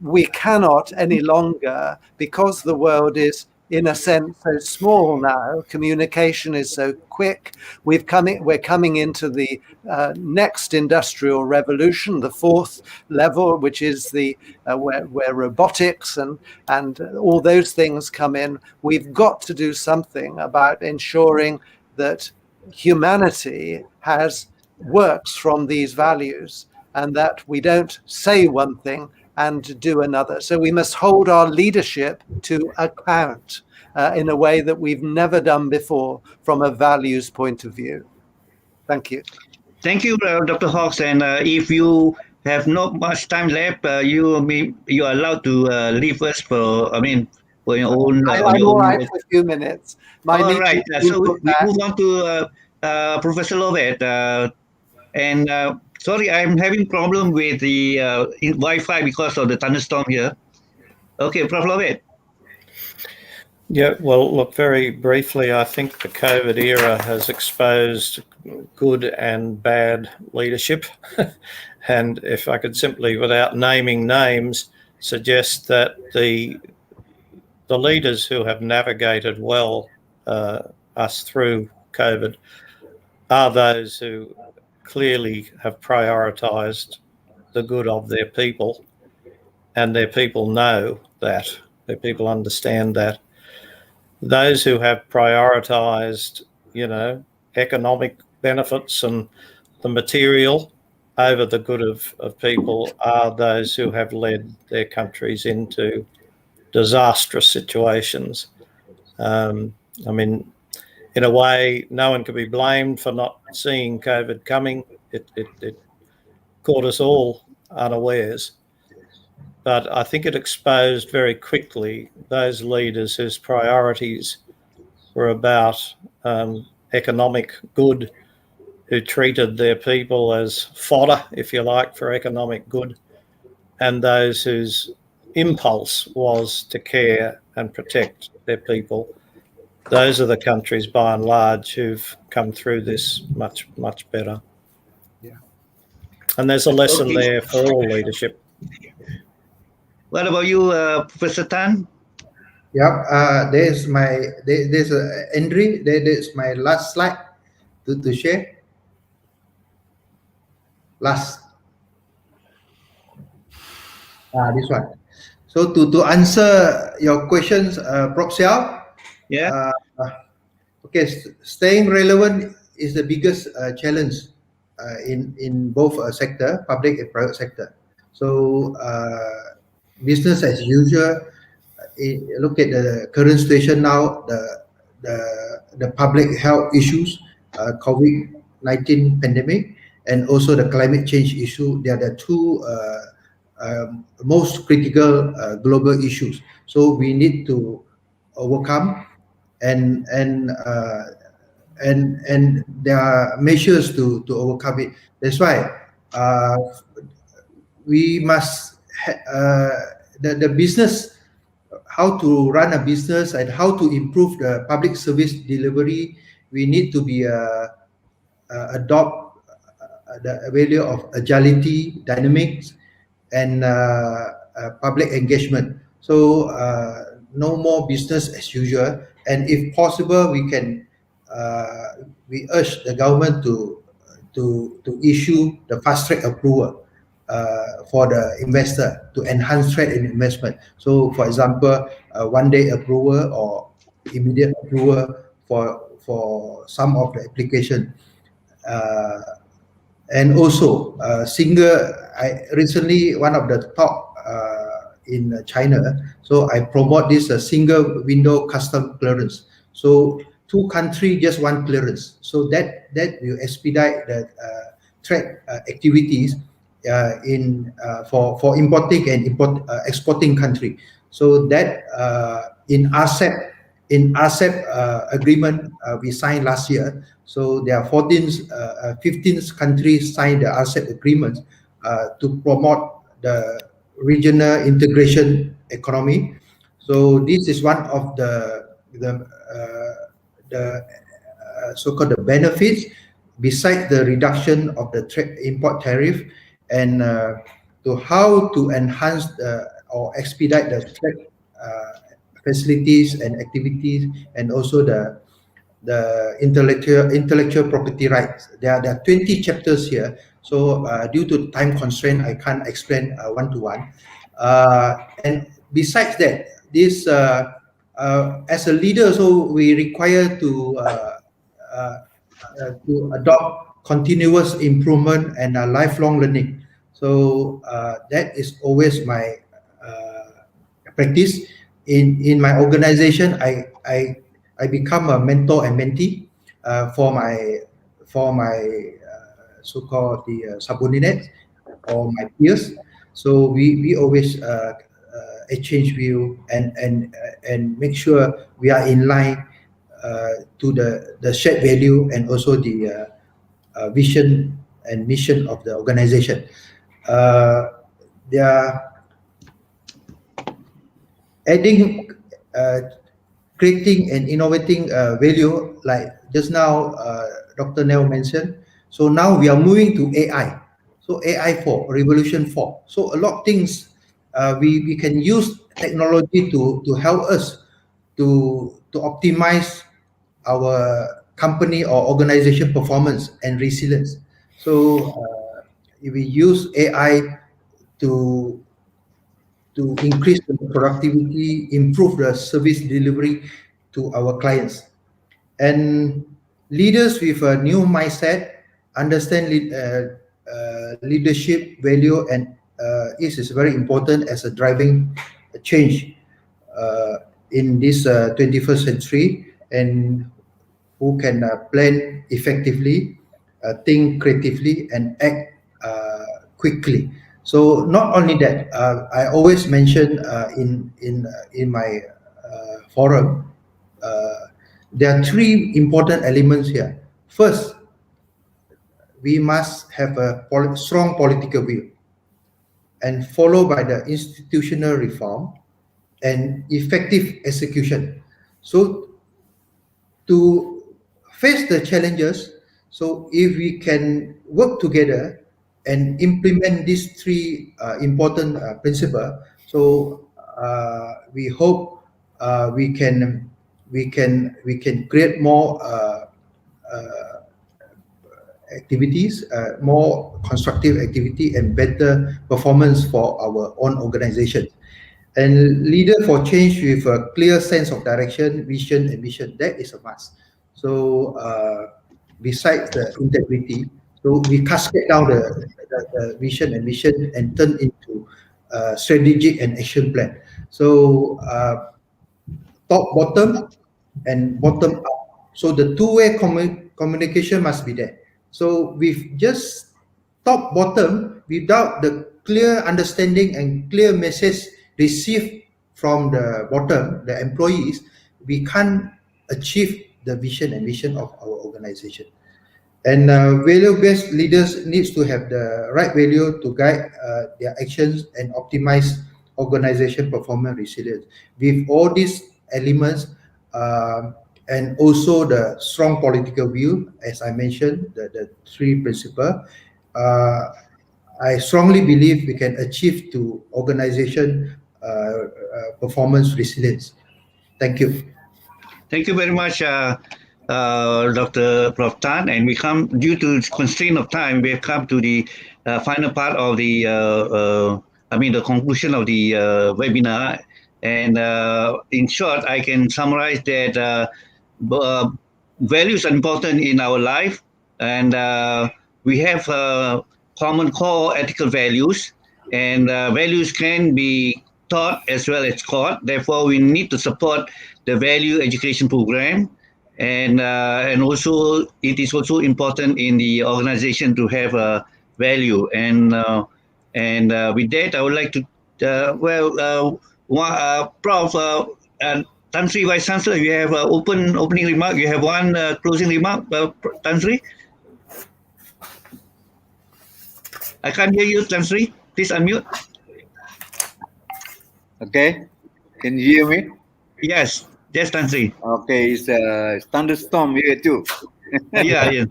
S1: We cannot any longer, because the world is in a sense so small now, communication is so quick, we're coming into the next industrial revolution, the fourth level, which is the where robotics and all those things come in. We've got to do something about ensuring that humanity works from these values, and that we don't say one thing and do another. So we must hold our leadership to account in a way that we've never done before from a values point of view. Thank you.
S2: Thank you, Dr. Hawks. And if you have not much time left, you are allowed to leave us for your own.
S1: I'm all right for a few minutes.
S2: All right. So we move on to Professor Lovett. And sorry, I'm having problem with the Wi-Fi because of the thunderstorm here. Okay, Prof. Lovett.
S5: Yeah, well, look, very briefly, I think the COVID era has exposed good and bad leadership. And if I could simply, without naming names, suggest that the leaders who have navigated well us through COVID are those who clearly have prioritised the good of their people, and their people know that, their people understand that. Those who have prioritised, economic benefits and the material over the good of people are those who have led their countries into disastrous situations. In a way, no one can be blamed for not seeing COVID coming. It caught us all unawares. But I think it exposed very quickly those leaders whose priorities were about economic good, who treated their people as fodder, if you like, for economic good, and those whose impulse was to care and protect their people. Those are the countries, by and large, who've come through this much, much better.
S1: Yeah.
S5: And there's a lesson there for all leadership.
S2: What about you, Professor Tan?
S4: Yeah, there's Andre. There's my last slide to share. Last. This one. So to answer your questions, Prof. Xiao.
S2: Yeah.
S4: Okay, staying relevant is the biggest challenge in both sector, public and private sector. So business as usual. Look at the current situation now. The public health issues, COVID-19 pandemic, and also the climate change issue. They are the two most critical global issues. So we need to overcome, and there are measures to overcome it. That's why we must the business, how to run a business and how to improve the public service delivery. We need to be adopt the value of agility, dynamics, and public engagement. So no more business as usual, and if possible, we urge the government to issue the fast track approval for the investor to enhance trade and investment. So, for example, one-day approval or immediate approval for some of the application, and also recently one of the top in China. So I promote this single window custom clearance. So 2 countries, just 1 clearance. So that will expedite the trade activities for importing and exporting country. So that in RCEP agreement we signed last year. So there are 15 countries signed the RCEP agreement to promote the regional integration economy. So this is one of the so-called the benefits besides the reduction of the import tariff, and to how to enhance or expedite the trade facilities and activities, and also the intellectual property rights. There are 20 chapters here. So due to time constraint, I can't explain one-to-one. And besides that, this as a leader, so we require to adopt continuous improvement and lifelong learning. So that is always my practice. In my organization, I become a mentor and mentee for my so-called the subordinates or my peers. So we always exchange view and make sure we are in line to the shared value and also the vision and mission of the organization. They are adding, creating and innovating value, like just now Dr. Nell mentioned. So now we are moving to AI. So AI 4, Revolution 4. So a lot of things we can use technology to help us to optimize our company or organization performance and resilience. So if we use AI to increase the productivity, improve the service delivery to our clients. And leaders with a new mindset understand leadership value, and this is very important as a driving change in this 21st century, and who can plan effectively, think creatively, and act quickly. So not only that, I always mention in my forum, there are 3 important elements here. First, we must have a strong political will, and followed by the institutional reform and effective execution. So to face the challenges, so if we can work together and implement these 3 important principles, so we hope we can create more activities, more constructive activity, and better performance for our own organization. And leader for change with a clear sense of direction, vision, and mission, that is a must. So besides the integrity, so we cascade down the vision and mission and turn into strategic and action plan. So top, bottom, and bottom up. So the two-way communication must be there. So with just top, bottom, without the clear understanding and clear message received from the bottom, the employees, we can't achieve the vision and mission of our organization. And value-based leaders needs to have the right value to guide their actions and optimize organization performance resilience. With all these elements, and also the strong political view, as I mentioned, the 3 principles, I strongly believe we can achieve to organization performance resilience. Thank you.
S2: Thank you very much, Dr. Prof. Tan. And we come, due to constraint of time, we have come to the final part of the, the conclusion of the webinar. And in short, I can summarize that values are important in our life, and we have common core ethical values, and values can be taught as well as taught. Therefore, we need to support the value education program, and also it is also important in the organization to have a value. And with that, I would like to Prof. Tan Sri, Vice Chancellor, you have opening remark. You have one closing remark, Tan Sri. I can't hear you, Tan Sri. Please unmute.
S3: Okay, can you hear me?
S2: Yes, Tan Sri.
S3: Okay, it's a thunderstorm here too.
S2: Yeah.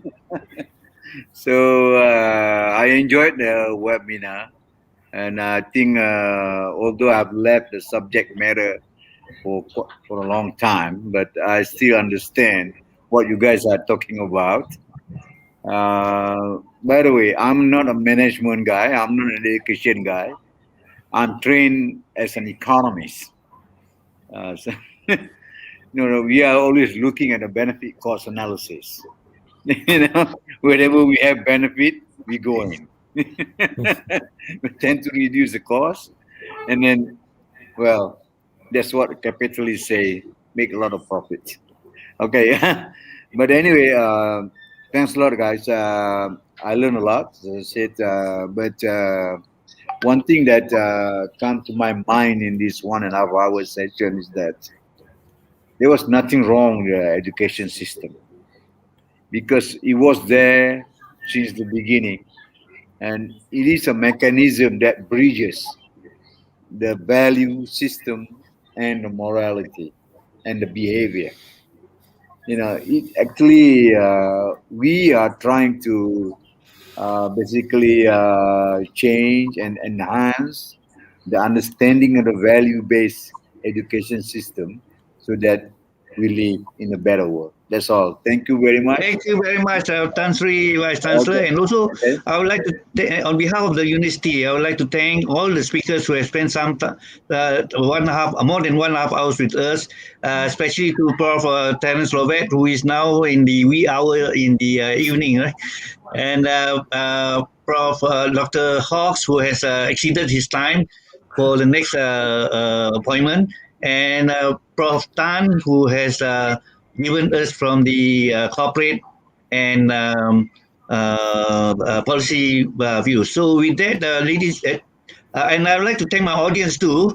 S3: So I enjoyed the webinar, and I think although I've left the subject matter for a long time, but I still understand what you guys are talking about. By the way, I'm not a management guy. I'm not an education guy. I'm trained as an economist. So we are always looking at the benefit cost analysis. Wherever we have benefit, we go in. We tend to reduce the cost, and then, well, that's what capitalists say: make a lot of profit. Okay, but anyway, thanks a lot, guys. I learned a lot, as I said. But one thing that come to my mind in this 1.5 hour session is that there was nothing wrong with the education system, because it was there since the beginning, and it is a mechanism that bridges the value system and the morality and the behavior. It actually, we are trying to basically change and enhance the understanding of the value-based education system so that we live in a better world. That's all. Thank you very much.
S2: Thank you very much, Tan Sri, Vice Chancellor.
S3: Okay.
S2: And also,
S3: Okay.
S2: I would like to, on behalf of the university, I would like to thank all the speakers who have spent more than 1.5 hours with us, especially to Prof. Terence Lovett, who is now in the wee hour in the evening, right? And Prof. Dr. Hawks, who has exceeded his time for the next appointment, and Prof. Tan, who has given us from the corporate and policy view. So with that, ladies, and I would like to thank my audience too,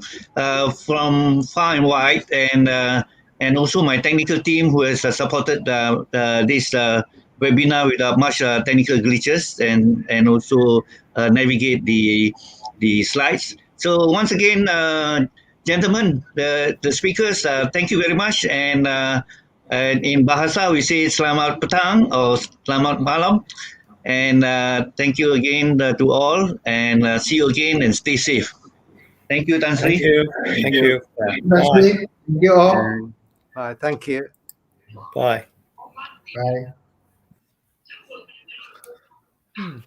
S2: from far and wide, and also my technical team who has supported this webinar without much technical glitches, and also navigate the slides. So once again, gentlemen, the speakers, thank you very much. And in Bahasa, we say selamat petang or selamat malam. And thank you again to all, and see you again, and stay safe. Thank you, Tan Sri.
S5: Thank you. Thank you.
S4: That's
S5: Bye.
S4: it. Thank you all.
S1: Thank you.
S5: Bye.
S4: Bye.